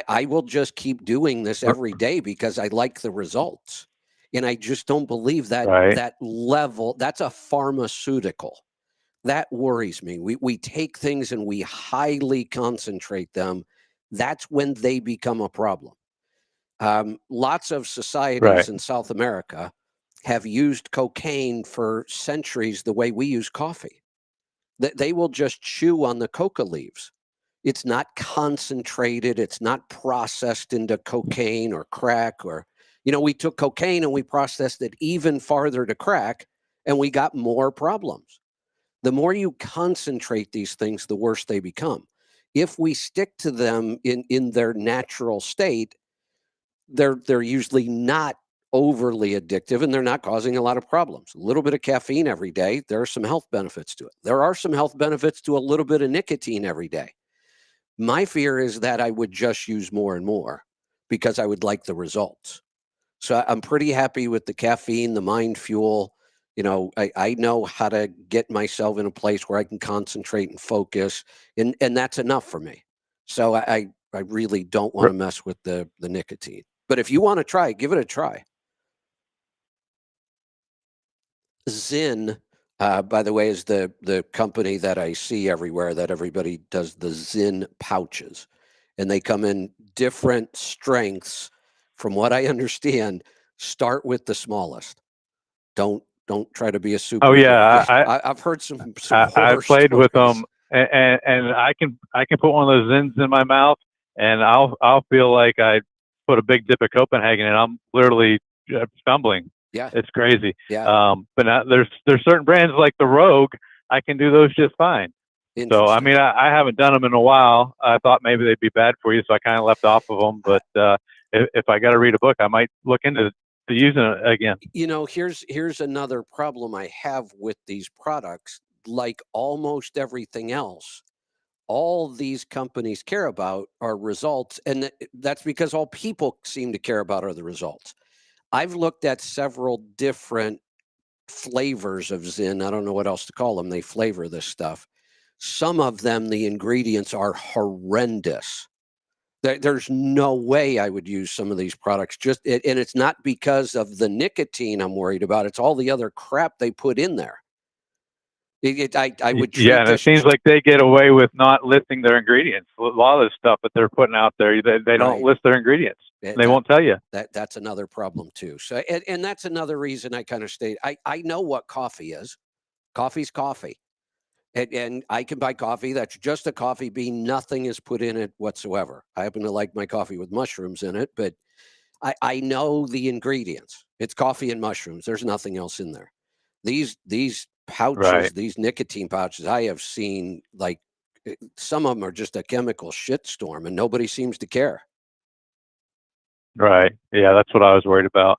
I will just keep doing this every day because I like the results. And I just don't believe that Right. that level, that's a pharmaceutical. That worries me. We take things and we highly concentrate them. That's when they become a problem. Lots of societies Right. in South America have used cocaine for centuries the way we use coffee. They will just chew on the coca leaves. It's not concentrated. It's not processed into cocaine or crack or, we took cocaine and we processed it even farther to crack and we got more problems. The more you concentrate these things, the worse they become. If we stick to them in their natural state, they're usually not overly addictive and they're not causing a lot of problems. A little bit of caffeine every day, there are some health benefits to it. There are some health benefits to a little bit of nicotine every day. My fear is that I would just use more and more because I would like the results. So I'm pretty happy with the caffeine, the mind fuel. I know how to get myself in a place where I can concentrate and focus, and that's enough for me. So I really don't want to mess with the nicotine. But if you want to try, give it a try. Zyn, by the way, is the company that I see everywhere that everybody does the Zyn pouches. And they come in different strengths. From what I understand, start with the smallest. Don't Don't try to be a super. Oh yeah, I've heard some I horror played with stories. them, and I can put one of those Zins in my mouth, and I'll feel like I put a big dip of Copenhagen, and I'm literally stumbling. Yeah, It's crazy. yeah. But now there's certain brands like the Rogue, I can do those just fine. So I Interesting. mean, I haven't done them in a while. I thought maybe they'd be bad for you, so I kind of left off of them. But if I got to read a book, I might look into using it again. You know, here's another problem I have with these products. Like almost everything else, all these companies care about are results, and that's because all people seem to care about are the results. I've looked at several different flavors of Zin. I don't know what else to call them. They flavor this stuff. Some of them, the ingredients are horrendous. There's no way I would use some of these products. And it's not because of the nicotine I'm worried about. It's all the other crap they put in there. I would treat Yeah, and it seems like they get away with not listing their ingredients. A lot of the stuff that they're putting out there, they don't list their ingredients. They won't tell you. That's another problem too. So, and that's another reason I kind of stayed. I know what coffee is. Coffee's coffee. And I can buy coffee that's just a coffee bean. Nothing is put in it whatsoever. I happen to like my coffee with mushrooms in it, but I know the ingredients. It's coffee and mushrooms. There's nothing else in there. These pouches, Right. these nicotine pouches, I have seen, like, some of them are just a chemical shitstorm, and nobody seems to care. Right. Yeah, that's what I was worried about.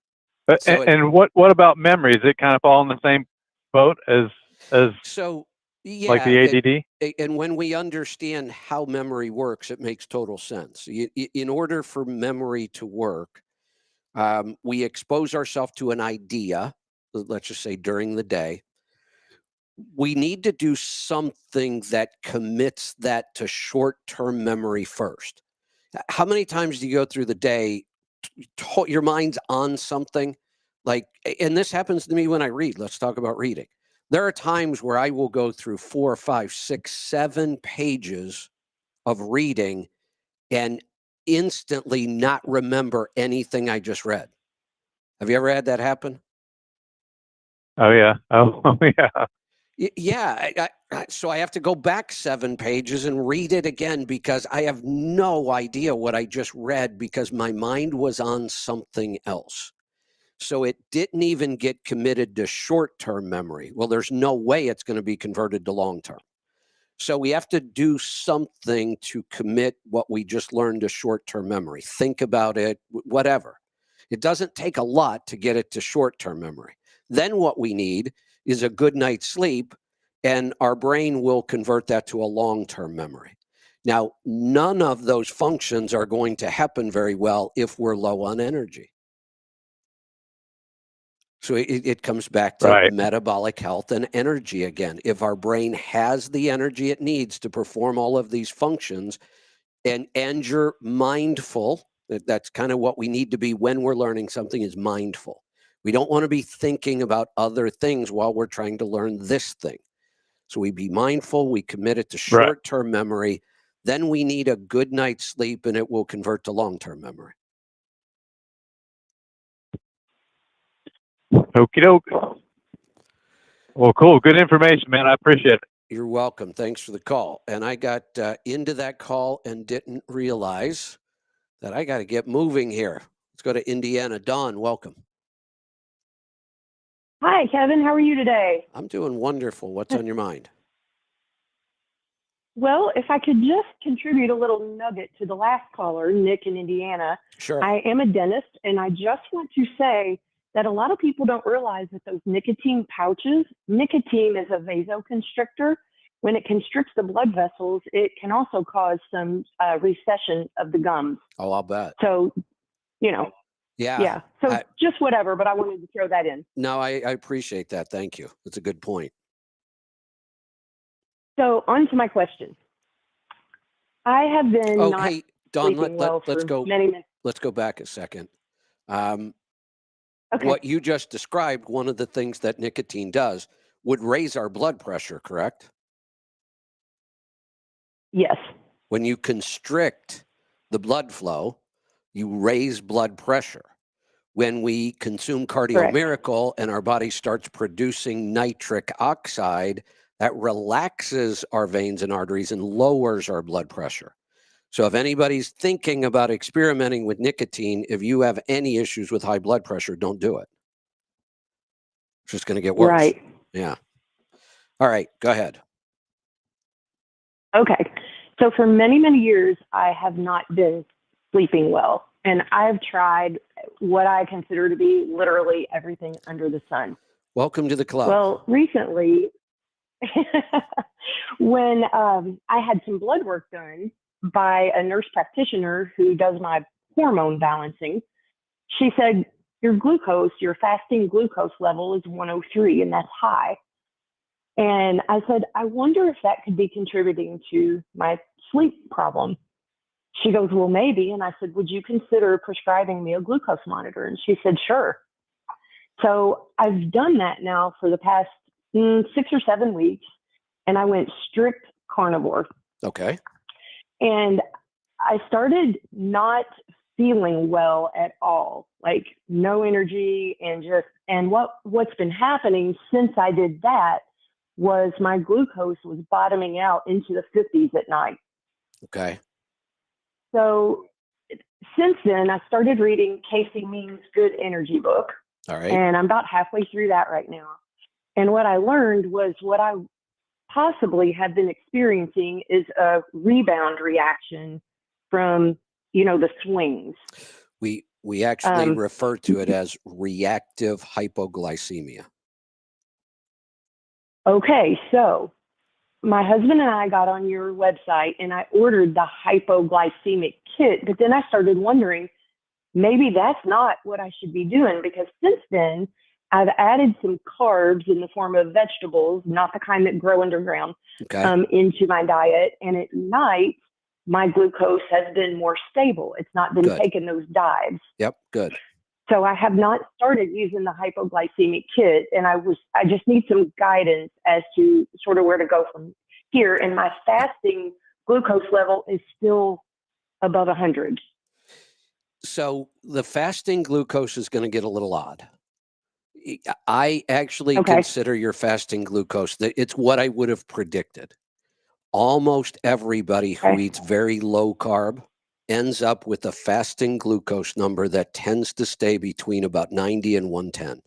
So and what about memory? Is it kind of all in the same boat as so like the ADD? And when we understand how memory works, it makes total sense. In order for memory to work, we expose ourselves to an idea, let's just say during the day. We need to do something that commits that to short-term memory first. How many times do you go through the day, your mind's on something? Like, and this happens to me when I read. Let's talk about reading. There are times where I will go through 4, 5, 6, 7 pages of reading and instantly not remember anything I just read. Have you ever had that happen? Oh yeah. Oh yeah. Yeah. So I have to go back 7 pages and read it again because I have no idea what I just read because my mind was on something else. So it didn't even get committed to short-term memory. Well, there's no way it's going to be converted to long-term. So we have to do something to commit what we just learned to short-term memory. Think about it, whatever. It doesn't take a lot to get it to short-term memory. Then what we need is a good night's sleep, and our brain will convert that to a long-term memory. Now, none of those functions are going to happen very well if we're low on energy. So it comes back to metabolic health and energy again. If our brain has the energy it needs to perform all of these functions, and you're mindful, that's kind of what we need to be when we're learning something, is mindful. We don't want to be thinking about other things while we're trying to learn this thing. So we be mindful, we commit it to short-term memory, then we need a good night's sleep and it will convert to long-term memory. Okie doke. Well, cool. Good information, man. I appreciate it. You're welcome. Thanks for the call. And I got into that call and didn't realize that I got to get moving here. Let's go to Indiana. Dawn, welcome. Hi, Kevin. How are you today? I'm doing wonderful. What's on your mind? Well, if I could just contribute a little nugget to the last caller, Nick in Indiana. Sure. I am a dentist, and I just want to say that a lot of people don't realize that those nicotine pouches, nicotine is a vasoconstrictor. When it constricts the blood vessels, it can also cause some recession of the gums. Oh, I'll bet. So, you know. Yeah. So just whatever, but I wanted to throw that in. No, I appreciate that. Thank you. That's a good point. So on to my question. I have been hey, Dawn, let's go. Many minutes. Let's go back a second. Okay. What you just described, one of the things that nicotine does, would raise our blood pressure, correct? Yes. When you constrict the blood flow, you raise blood pressure. When we consume Cardio Correct. Miracle and our body starts producing nitric oxide, that relaxes our veins and arteries and lowers our blood pressure. So if anybody's thinking about experimenting with nicotine, if you have any issues with high blood pressure, don't do it. It's just going to get worse. Right. Yeah. All right, go ahead. Okay. So for many, many years, I have not been sleeping well. And I've tried what I consider to be literally everything under the sun. Welcome to the club. Well, recently, when I had some blood work done by a nurse practitioner who does my hormone balancing, she said, your fasting glucose level is 103, and that's high. And I said, I wonder if that could be contributing to my sleep problem. She goes, well, maybe. And I said, would you consider prescribing me a glucose monitor? And she said, sure. So I've done that now for the past 6 or 7 weeks, and I went strict carnivore. Okay. And I started not feeling well at all, like no energy, and what's been happening since I did that was my glucose was bottoming out into the 50s at night. Okay. So since then, I started reading Casey Means' Good Energy book. All right. And I'm about halfway through that right now. And what I learned was what I possibly have been experiencing is a rebound reaction from, the swings. We actually refer to it as reactive hypoglycemia. Okay, so my husband and I got on your website and I ordered the hypoglycemic kit, but then I started wondering, maybe that's not what I should be doing, because since then I've added some carbs in the form of vegetables, not the kind that grow underground, into my diet. And at night, my glucose has been more stable. It's not been taking those dives. Yep, good. So I have not started using the hypoglycemic kit, and I just need some guidance as to sort of where to go from here. And my fasting glucose level is still above 100. So the fasting glucose is going to get a little odd. I actually consider your fasting glucose that it's what I would have predicted. Almost everybody who eats very low carb ends up with a fasting glucose number that tends to stay between about 90 and 110.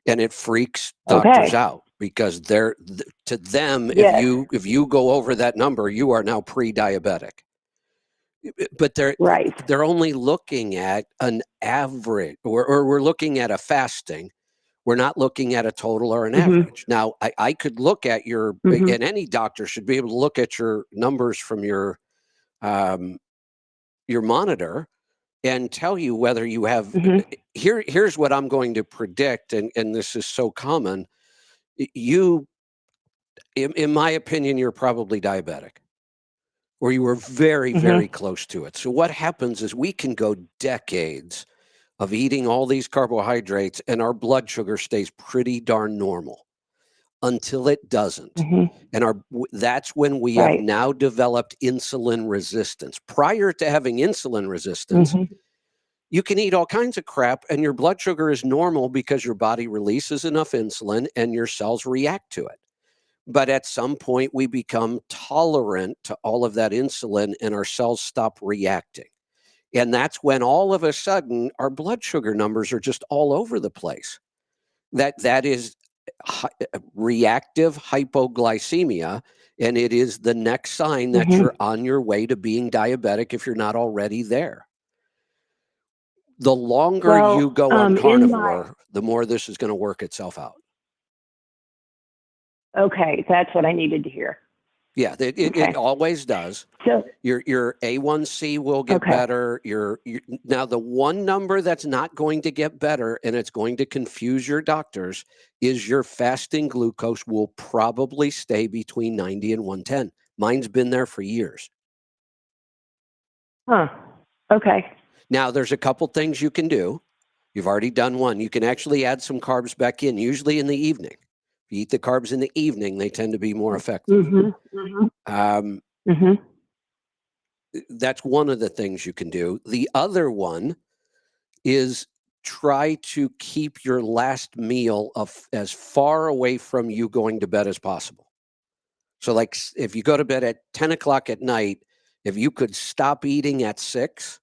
And it freaks doctors out because to them, if you go over that number, you are now pre-diabetic. But they're only looking at an average, or we're looking at a fasting. We're not looking at a total or an average. Now, I could look at your, and any doctor should be able to look at your numbers from your monitor and tell you whether you have, here's what I'm going to predict, and this is so common. You, in my opinion, you're probably diabetic, or you were very, very close to it. So what happens is we can go decades of eating all these carbohydrates and our blood sugar stays pretty darn normal until it doesn't. And that's when we have now developed insulin resistance. Prior to having insulin resistance, you can eat all kinds of crap and your blood sugar is normal because your body releases enough insulin and your cells react to it. But at some point, we become tolerant to all of that insulin and our cells stop reacting. And that's when all of a sudden our blood sugar numbers are just all over the place. That is reactive hypoglycemia, and it is the next sign that you're on your way to being diabetic if you're not already there. The longer you go on carnivore, the more this is going to work itself out. Okay, that's what I needed to hear. Yeah, it always does. So your A1C will get better. Now, the one number that's not going to get better, and it's going to confuse your doctors, is your fasting glucose will probably stay between 90 and 110. Mine's been there for years. Okay. Now, there's a couple things you can do. You've already done one. You can actually add some carbs back in, usually in the evening. If you eat the carbs in the evening, they tend to be more effective. That's one of the things you can do. The other one is try to keep your last meal as far away from you going to bed as possible. So like if you go to bed at 10 o'clock at night, if you could stop eating at 6,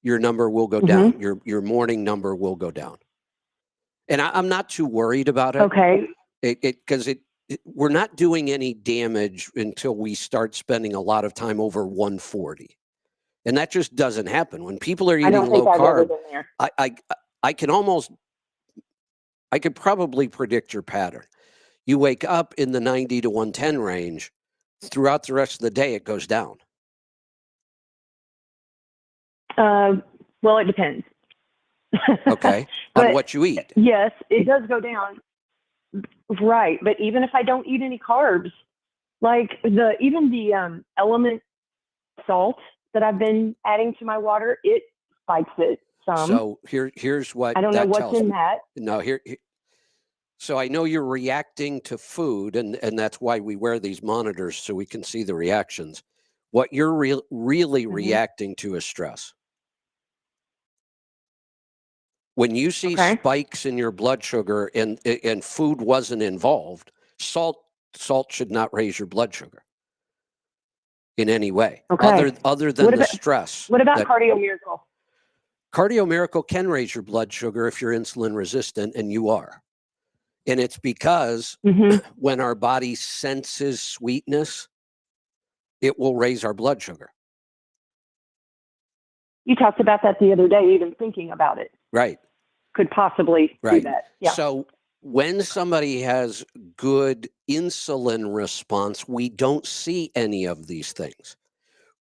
your number will go down. Your morning number will go down. And I'm not too worried about it. Okay. Because we're not doing any damage until we start spending a lot of time over 140. And that just doesn't happen. When people are eating low carb, I could probably predict your pattern. You wake up in the 90 to 110 range. Throughout the rest of the day, it goes down. Well, it depends. Okay. On what you eat. Yes, it does go down. Right. But even if I don't eat any carbs, like even the element salt that I've been adding to my water, it spikes it some. So here's what I don't know what's in that. No, so I know you're reacting to food, and that's why we wear these monitors so we can see the reactions. What you're really reacting to is stress. When you see spikes in your blood sugar and food wasn't involved, salt should not raise your blood sugar in any way, other than the stress. What about Cardio Miracle? Cardio Miracle can raise your blood sugar if you're insulin resistant, and you are. And it's because when our body senses sweetness, it will raise our blood sugar. You talked about that the other day, even thinking about it. Right. Could possibly do that. Yeah. So when somebody has good insulin response, we don't see any of these things.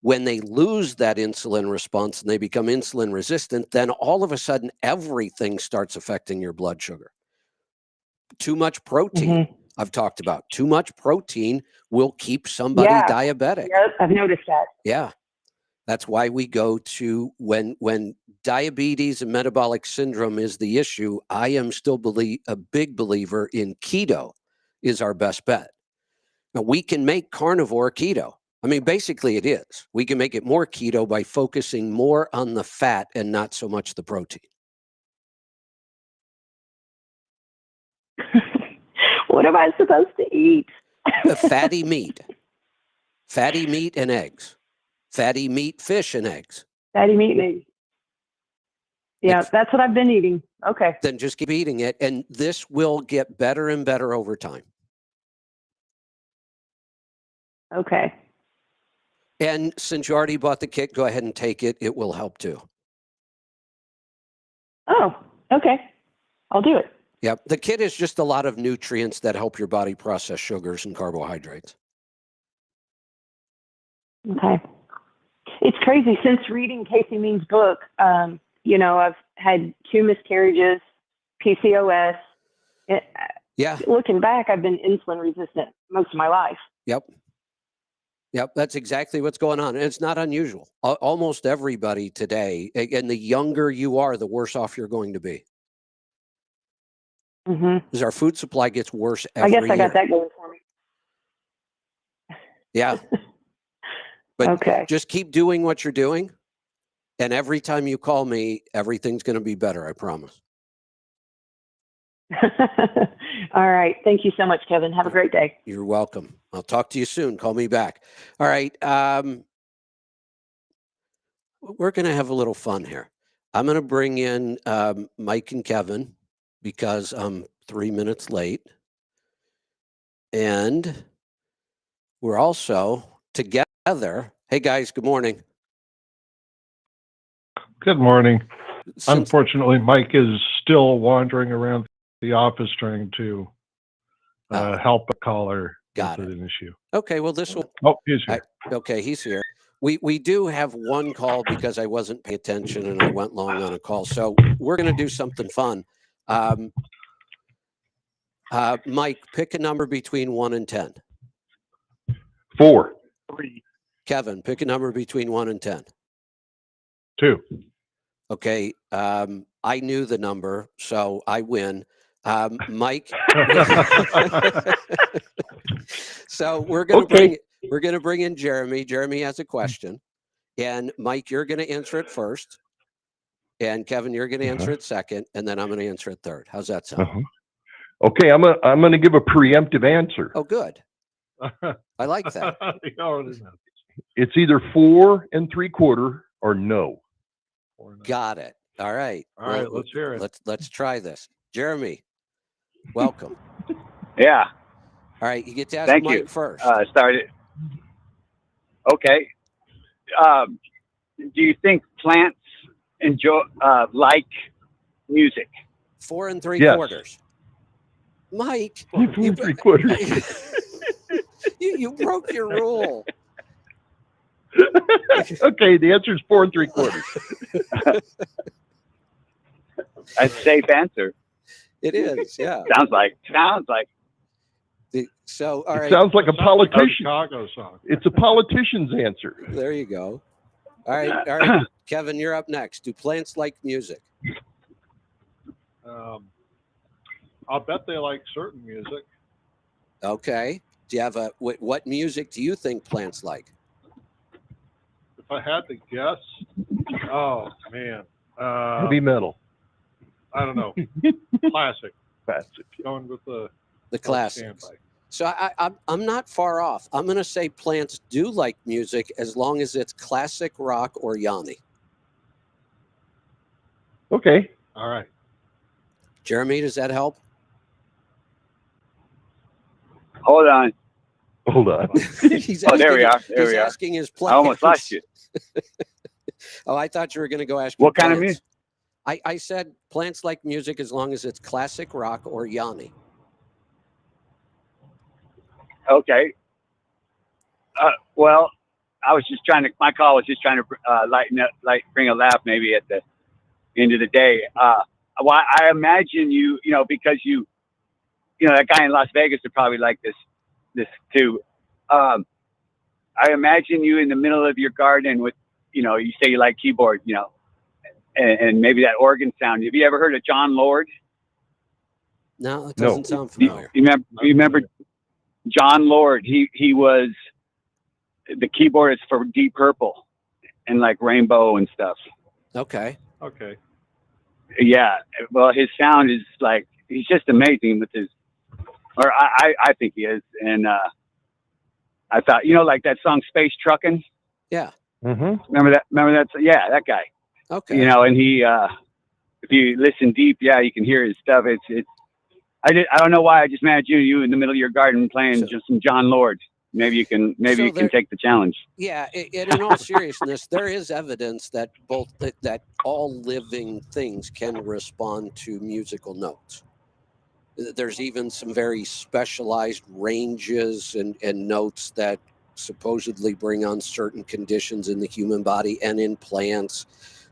When they lose that insulin response and they become insulin resistant, then all of a sudden everything starts affecting your blood sugar. Too much protein, I've talked about. Too much protein will keep somebody diabetic. Yep, I've noticed that. Yeah. That's why we go to when diabetes and metabolic syndrome is the issue. I am still a big believer in keto is our best bet. Now we can make carnivore keto. I mean, basically it is. We can make it more keto by focusing more on the fat and not so much the protein. What am I supposed to eat? Fatty meat. Fatty meat and eggs. Fatty meat, fish, and eggs. Fatty meat and eggs. Yeah, that's what I've been eating. Okay. Then just keep eating it, and this will get better and better over time. Okay. And since you already bought the kit, go ahead and take it. It will help too. Oh, okay. I'll do it. Yep. The kit is just a lot of nutrients that help your body process sugars and carbohydrates. Okay. It's crazy. Since reading Casey Means' book, I've had 2 miscarriages, PCOS. Looking back, I've been insulin resistant most of my life. Yep. That's exactly what's going on. And it's not unusual. Almost everybody today, and the younger you are, the worse off you're going to be. Because our food supply gets worse every year. I got that going for me. Yeah. But just keep doing what you're doing. And every time you call me, everything's going to be better. I promise. All right. Thank you so much, Kevin. Have a great day. You're welcome. I'll talk to you soon. Call me back. All right. We're going to have a little fun here. I'm going to bring in Mike and Kevin because I'm 3 minutes late. And we're also together. Hey, guys. Good morning. Good morning. Unfortunately, Mike is still wandering around the office trying to help a caller with an issue. Okay, well, this will... Oh, he's here. Okay, he's here. We do have one call because I wasn't paying attention and I went long on a call. So we're going to do something fun. Mike, pick a number between 1 and 10. 4. 3. Kevin, pick a number between 1 and 10. 2. Okay, I knew the number, so I win. Mike. So we're going to bring in Jeremy. Jeremy has a question, and Mike, you're going to answer it first. And Kevin, you're going to answer it second, and then I'm going to answer it third. How's that sound? Okay, I'm gonna give a preemptive answer. Oh, good. I like that. It's either 4 3/4 or no. Got it. All right. All right, let's hear it. Let's try this. Jeremy, welcome. Yeah. All right, you get to ask Thank Mike you. first. Started. Okay. Do you think plants enjoy like music? 4 3/4. Mike, 4 3/4. you broke your rule. Okay, the answer is 4 3/4. A safe answer. It is, yeah. Sounds like. So, all right. It sounds like a politician. Chicago song. It's a politician's answer. There you go. All right, Kevin, you're up next. Do plants like music? I'll bet they like certain music. Okay. Do you have what music do you think plants like? If I had to guess, oh man, Heavy metal. I don't know, classic. Classic. Going with the classics. standby. So I'm not far off. I'm going to say plants do like music as long as it's classic rock or Yanni. Okay. All right. Jeremy, does that help? Hold on. He's Oh, there we asking- are. There he's we are. asking his I plants. almost lost you. Oh, I thought you were going to go ask What your kind of plants. music? I said plants like music as long as it's classic rock or Yanni. Okay. Well, my call was just trying to bring a laugh maybe at the end of the day. Well, I imagine because that guy in Las Vegas would probably like this too. I imagine you in the middle of your garden with, you say you like keyboard, and maybe that organ sound. Have you ever heard of John Lord? No, it doesn't sound familiar. You remember John Lord? He was the keyboardist for Deep Purple and like Rainbow and stuff. Okay. Okay. Yeah. Well, his sound is like, he's just amazing with his, or I think he is. And I thought, like that song Space Truckin'. Yeah. Mm-hmm. Remember that? Yeah, that guy. Okay. And he, if you listen deep, yeah, you can hear his stuff. I don't know why I just imagined you in the middle of your garden playing just some John Lord. Maybe you can take the challenge. Yeah, and in all seriousness, there is evidence that that all living things can respond to musical notes. There's even some very specialized ranges and notes that supposedly bring on certain conditions in the human body and in plants.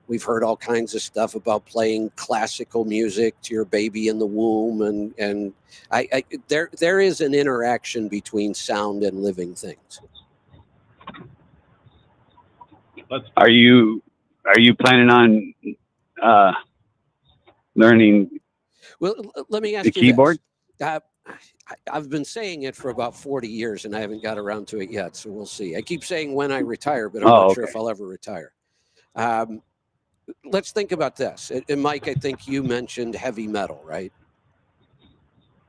We've heard all kinds of stuff about playing classical music to your baby in the womb, and there is an interaction between sound and living things. Are you planning on learning? Well, let me ask the you keyboard. This. I've been saying it for about 40 years, and I haven't got around to it yet. So we'll see. I keep saying when I retire, but I'm not sure if I'll ever retire. Let's think about this. And Mike, I think you mentioned heavy metal, right?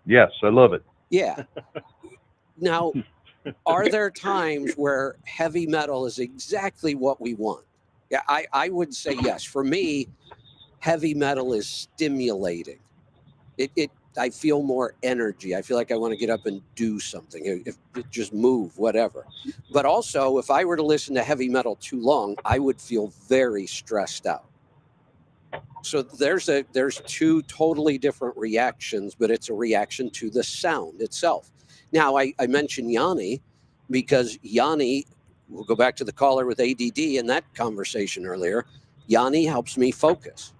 Yes, I love it. Yeah. Now, are there times where heavy metal is exactly what we want? Yeah, I would say yes. For me, heavy metal is stimulating. I feel more energy. I feel like I want to get up and do something, just move, whatever. But also, if I were to listen to heavy metal too long, I would feel very stressed out. So there's two totally different reactions, but it's a reaction to the sound itself. Now, I mentioned Yanni because Yanni, we'll go back to the caller with ADD in that conversation earlier, Yanni helps me focus.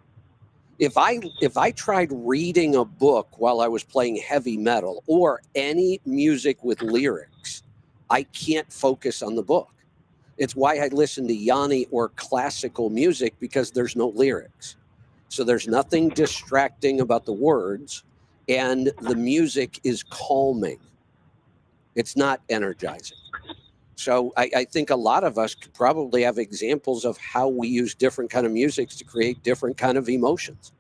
If I tried reading a book while I was playing heavy metal or any music with lyrics, I can't focus on the book. It's why I listen to Yanni or classical music, because there's no lyrics. So there's nothing distracting about the words, and the music is calming. It's not energizing. So I think a lot of us could probably have examples of how we use different kind of music to create different kind of emotions.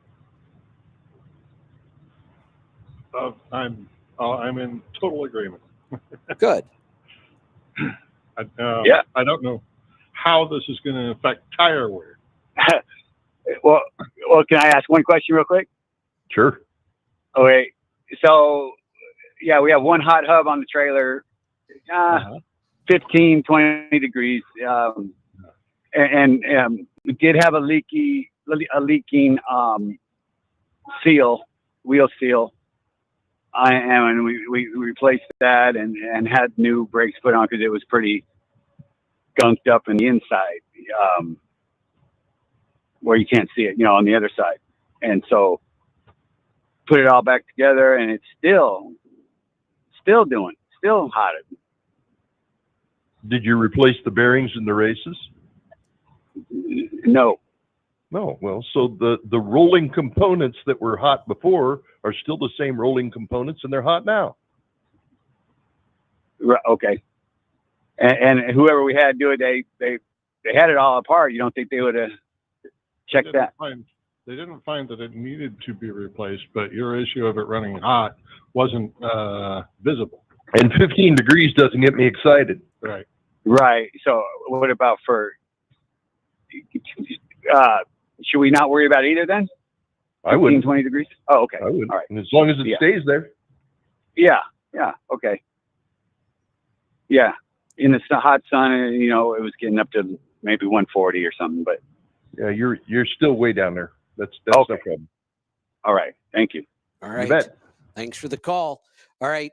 I'm in total agreement. Good. Yeah. I don't know how this is going to affect tire wear. well, can I ask one question real quick? Sure. Okay. So, yeah, we have one hot hub on the trailer, 15, 20 degrees. And we did have a leaking wheel seal. And we replaced that and had new brakes put on because it was pretty gunked up in the inside, where you can't see it, on the other side. And so put it all back together, and it's still hot. Did you replace the bearings in the races? No. No. Well, so the rolling components that were hot before are still the same rolling components, and they're hot now. Okay. And whoever we had do it, they had it all apart. You don't think they would have checked that? They didn't find that it needed to be replaced, but your issue of it running hot wasn't visible. And 15 degrees doesn't get me excited. Right. Right. So what about should we not worry about either then? I wouldn't. 20 degrees? Oh, okay. I wouldn't. All right. And as long as it stays there. Yeah. Yeah. Okay. Yeah. In the hot sun, it was getting up to maybe 140 or something, but. Yeah, you're still way down there. That's okay. No problem. All right. Thank you. All right. You bet. Thanks for the call. All right.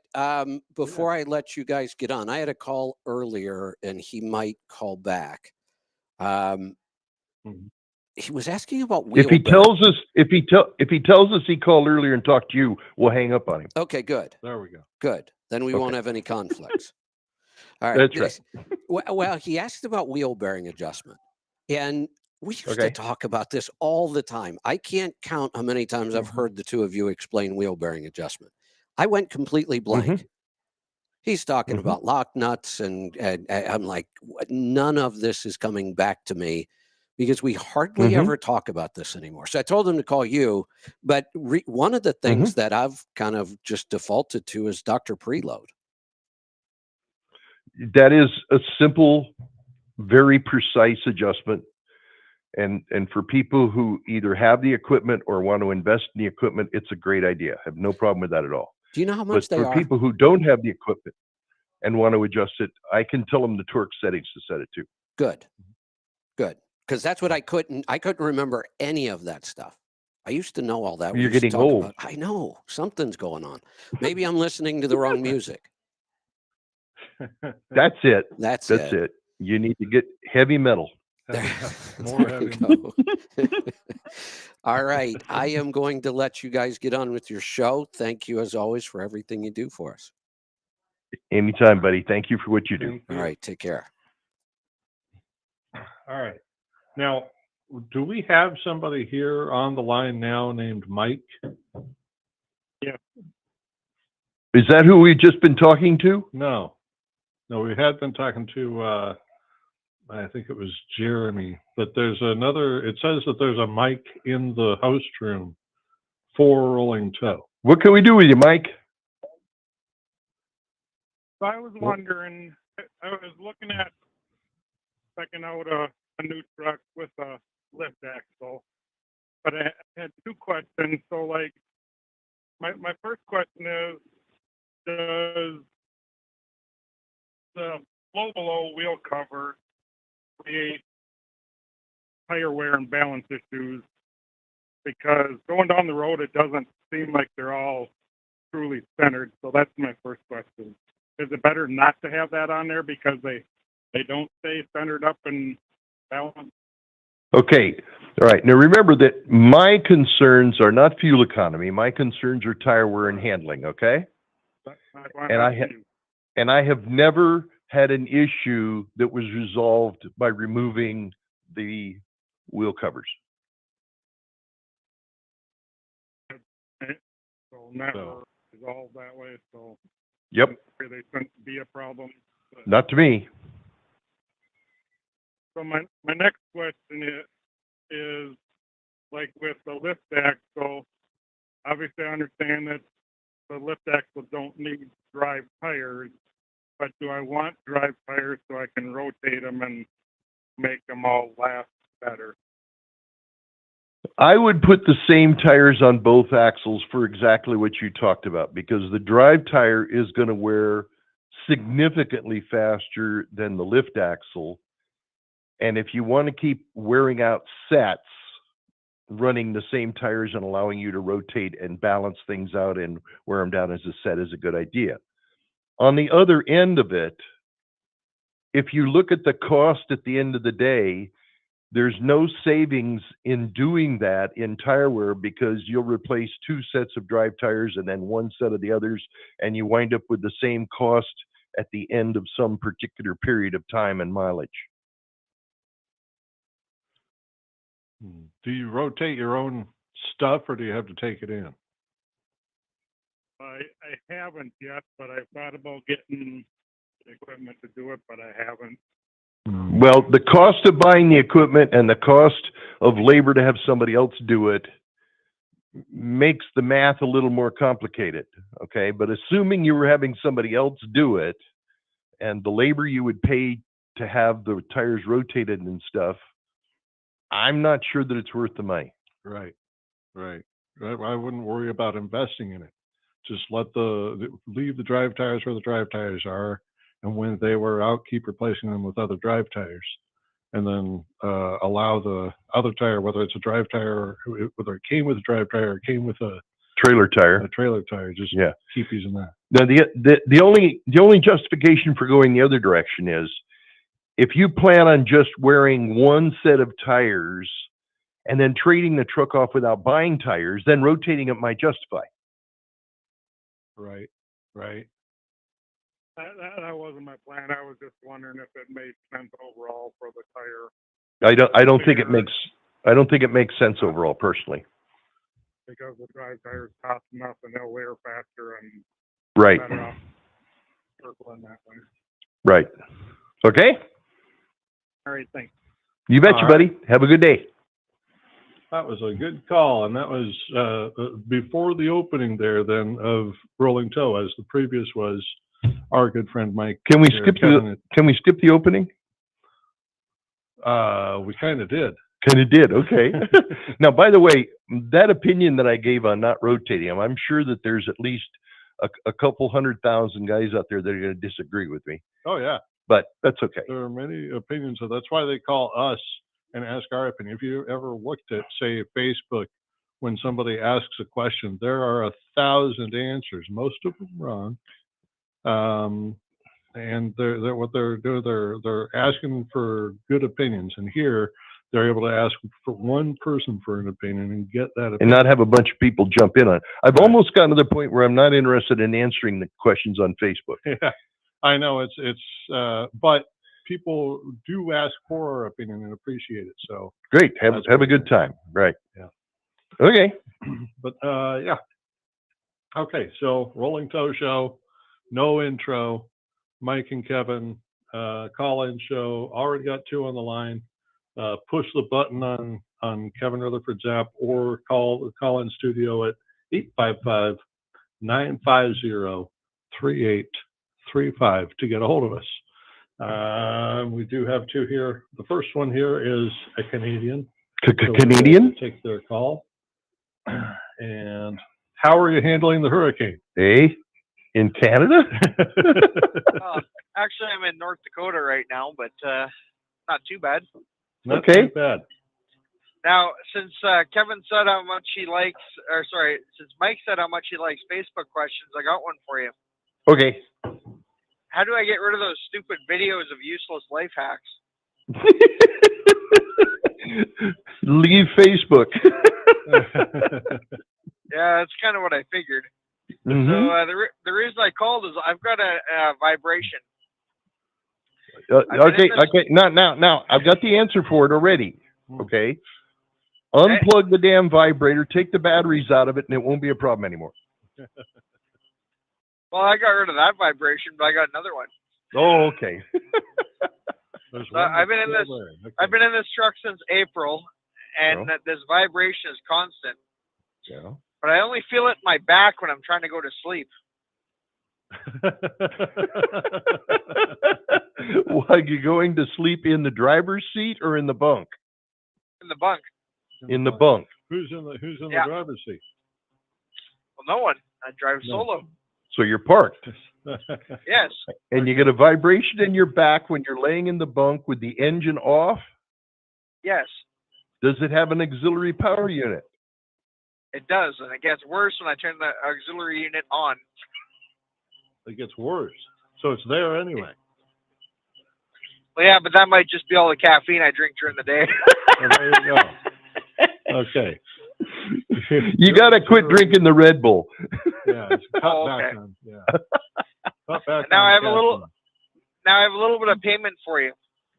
Before I let you guys get on, I had a call earlier, and he might call back. He was asking about wheel. If he tells us he called earlier and talked to you, we'll hang up on him. Okay, good. There we go. Good. Then we won't have any conflicts. All right. That's right. Well, he asked about wheel bearing adjustment, and we used to talk about this all the time. I can't count how many times I've heard the two of you explain wheel bearing adjustment. I went completely blank. He's talking about lock nuts, and I'm like, none of this is coming back to me because we hardly ever talk about this anymore. So I told him to call you, but one of the things that I've kind of just defaulted to is Dr. Preload. That is a simple, very precise adjustment. And for people who either have the equipment or want to invest in the equipment, it's a great idea. I have no problem with that at all. Do you know how much they are? But for people who don't have the equipment and want to adjust it, I can tell them the torque settings to set it to. Good. Good. Because that's what I couldn't remember any of that stuff. I used to know all that. You're getting old. I know. Something's going on. Maybe I'm listening to the wrong music. That's it. That's it. You need to get heavy metal. More heavy metal. All right. I am going to let you guys get on with your show. Thank you, as always, for everything you do for us. Anytime, buddy. Thank you for what you do. All right. Take care. All right. Now, do we have somebody here on the line now named Mike? Yeah. Is that who we've just been talking to? No, we had been talking to, I think it was Jeremy, but there's another, it says that there's a Mike in the host room for Rolling Toe. What can we do with you, Mike? So I was wondering, I was looking at checking out a new truck with a lift axle, but I had two questions. So, like, my first question is, does the flow below wheel cover create tire wear and balance issues? Because going down the road, it doesn't seem like they're all truly centered. So that's my first question. Is it better not to have that on there because they don't stay centered up and balanced? Okay. All right. Now remember that my concerns are not fuel economy. My concerns are tire wear and handling. Okay. And I have never had an issue that was resolved by removing the wheel covers. So never resolved that way. So yep. they shouldn't be a problem. Not to me. So my next question is like with the lift axle. Obviously, I understand that the lift axle don't need drive tires, but do I want drive tires so I can rotate them and make them all last better? I would put the same tires on both axles for exactly what you talked about, because the drive tire is going to wear significantly faster than the lift axle. And if you want to keep wearing out sets, running the same tires and allowing you to rotate and balance things out and wear them down as a set is a good idea. On the other end of it, if you look at the cost at the end of the day, there's no savings in doing that in tire wear, because you'll replace 2 sets of drive tires and then 1 set of the others, and you wind up with the same cost at the end of some particular period of time and mileage. Do you rotate your own stuff, or do you have to take it in? I haven't yet, but I've thought about getting the equipment to do it, but I haven't. Well, the cost of buying the equipment and the cost of labor to have somebody else do it makes the math a little more complicated, okay? But assuming you were having somebody else do it, and the labor you would pay to have the tires rotated and stuff, I'm not sure that it's worth the money. Right. I wouldn't worry about investing in it. Just leave the drive tires where the drive tires are, and when they wear out, keep replacing them with other drive tires, and then allow the other tire, whether it's a drive tire, or whether it came with a drive tire or came with a Trailer tire. Just Yeah. keep using that. Now, the only justification for going the other direction is if you plan on just wearing 1 set of tires and then trading the truck off without buying tires, then rotating it might justify. Right. That wasn't my plan. I was just wondering if it made sense overall for the tire. I don't think it makes sense overall, personally. Because the drive tires cost enough and they'll wear faster and Right. better off circling that way. Right. Okay. All right, thanks. You betcha, All buddy. Have a good day. That was a good call, and that was before the opening there then of Rolling Toe, as the previous was our good friend Mike. Can we here, skip the opening? We kind of did. Okay. Now, by the way, that opinion that I gave on not rotating them, I'm sure that there's at least a couple 100,000 guys out there that are going to disagree with me, Oh yeah, but that's okay. there are many opinions, so that's why they call us and ask our opinion. If you ever looked at, say, Facebook, when somebody asks a question, there are 1,000 answers, most of them wrong. And they're what they're doing, they're asking for good opinions, and here they're able to ask for one person for an opinion and get that opinion. And not have a bunch of people jump in on it. I've almost gotten to the point where I'm not interested in answering the questions on Facebook. Yeah, I know it's but people do ask for our opinion and appreciate it. So Great. Have a good time. Right. Yeah. Okay. But yeah. Okay, so Rolling Toe Show, no intro, Mike and Kevin, call-in show. Already got 2 on the line. Push the button on Kevin Rutherford's app, or call the call-in studio at 855-950-3835 to get a hold of us. We do have 2 here. The first one here is a Canadian. Canadian? So take their call. And how are you handling the hurricane? In Canada? Actually, I'm in North Dakota right now, but not too bad. Not Okay. too bad. Now, since Kevin said how much he likes, or sorry, since Mike said how much he likes Facebook questions, I got one for you. Okay. How do I get rid of those stupid videos of useless life hacks? Leave Facebook. Yeah, that's kind of what I figured. Mhm. So the reason I called is I've got a vibration. Okay. Now, I've got the answer for it already. Okay. Unplug the damn vibrator, take the batteries out of it, and it won't be a problem anymore. Well, I got rid of that vibration, but I got another one. Oh, okay. There's So one I've been that's in this. still there. Okay. I've been in this truck since April, and Yeah. this vibration is constant. Yeah. But I only feel it in my back when I'm trying to go to sleep. Are you going to sleep in the driver's seat or in the bunk? In the bunk. In the bunk. Who's in the Yeah. driver's seat? Well, no one. I drive No. solo. So you're parked. Yes. And you get a vibration in your back when you're laying in the bunk with the engine off. Yes. Does it have an auxiliary power unit? It does, and it gets worse when I turn the auxiliary unit on. It gets worse. So it's there anyway. Well, yeah, but that might just be all the caffeine I drink during the day. Well, there you go. Okay. You got to quit drinking the Red Bull. Yeah, it's cut Oh, back okay. on. Yeah. Cut back Now on I have a little. caffeine. Now I have a little bit of payment for you.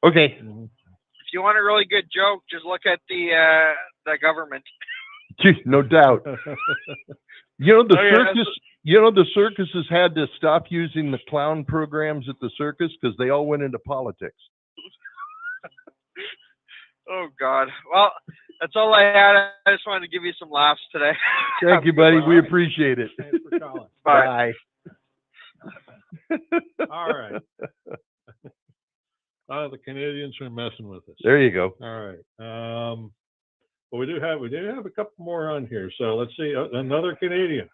Okay. Mhm. If you want a really good joke, just look at the government. No doubt. You know the Oh, yeah, circus. You know the circuses had to stop using the clown programs at the circus because they all went into politics. Oh God. Well, that's all I had. I just wanted to give you some laughs today. Thank you, buddy. We appreciate it. Thanks for calling. Bye. All right. The Canadians are messing with us. There you go. All right. Well, we do have a couple more on here. So let's see. Another Canadian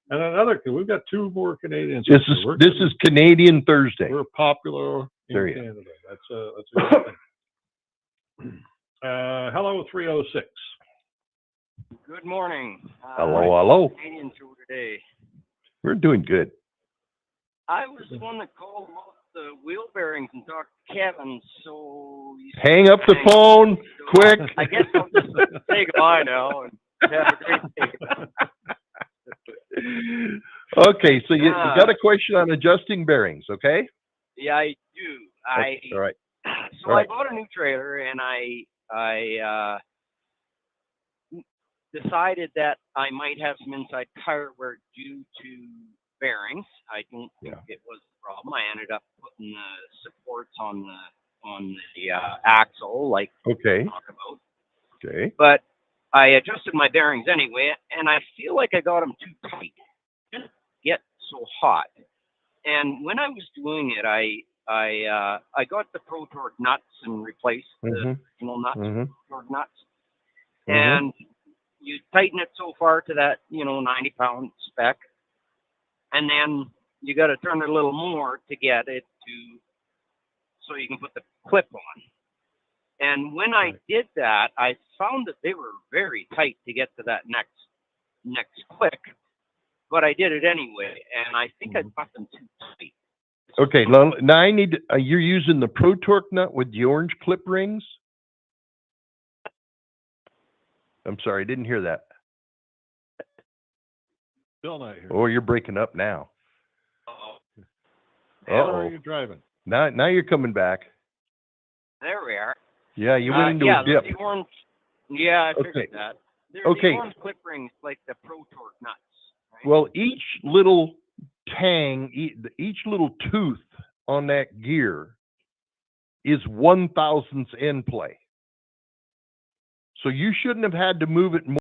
and another. We've got two more Canadians. This is Canadian Thursday. We're popular in There you go. Canada. That's a good thing. Hello, 306. Good morning. Hello. Canadian show today. We're doing good. I was the one that called about the wheel bearings and talked to Kevin, so... Hang up the phone, quick. I guess I'll just say goodbye now and have a great day. Okay, so you got a question on adjusting bearings, okay? Yeah, I do. All right. So All right. I bought a new trailer and I decided that I might have some inside tire wear due to bearings. I don't think it was the problem. I ended up putting the supports on the axle, like Okay. we talked about. Okay. But I adjusted my bearings anyway, and I feel like I got them too tight. It didn't get so hot. And when I was doing it, I got the Pro Torque nuts and replaced the original nuts, with Torque nuts. And you tighten it so far to that, 90-pound spec. And then you got to turn it a little more to get it so you can put the clip on. And when I did that, I found that they were very tight to get to that next click. But I did it anyway, and I think I got them too tight. Okay, now I need, you're using the Pro Torque nut with the orange clip rings? I'm sorry, I didn't hear that. Still not here. Oh, you're breaking up now. How are you driving? Now you're coming back. There we are. Yeah, you went into a dip. The orange. Yeah, I figured that. They're the orange clip rings, like the Pro Torque nuts. Right? Well, each little tang, each little tooth on that gear is 1/1000th end play. So you shouldn't have had to move it more.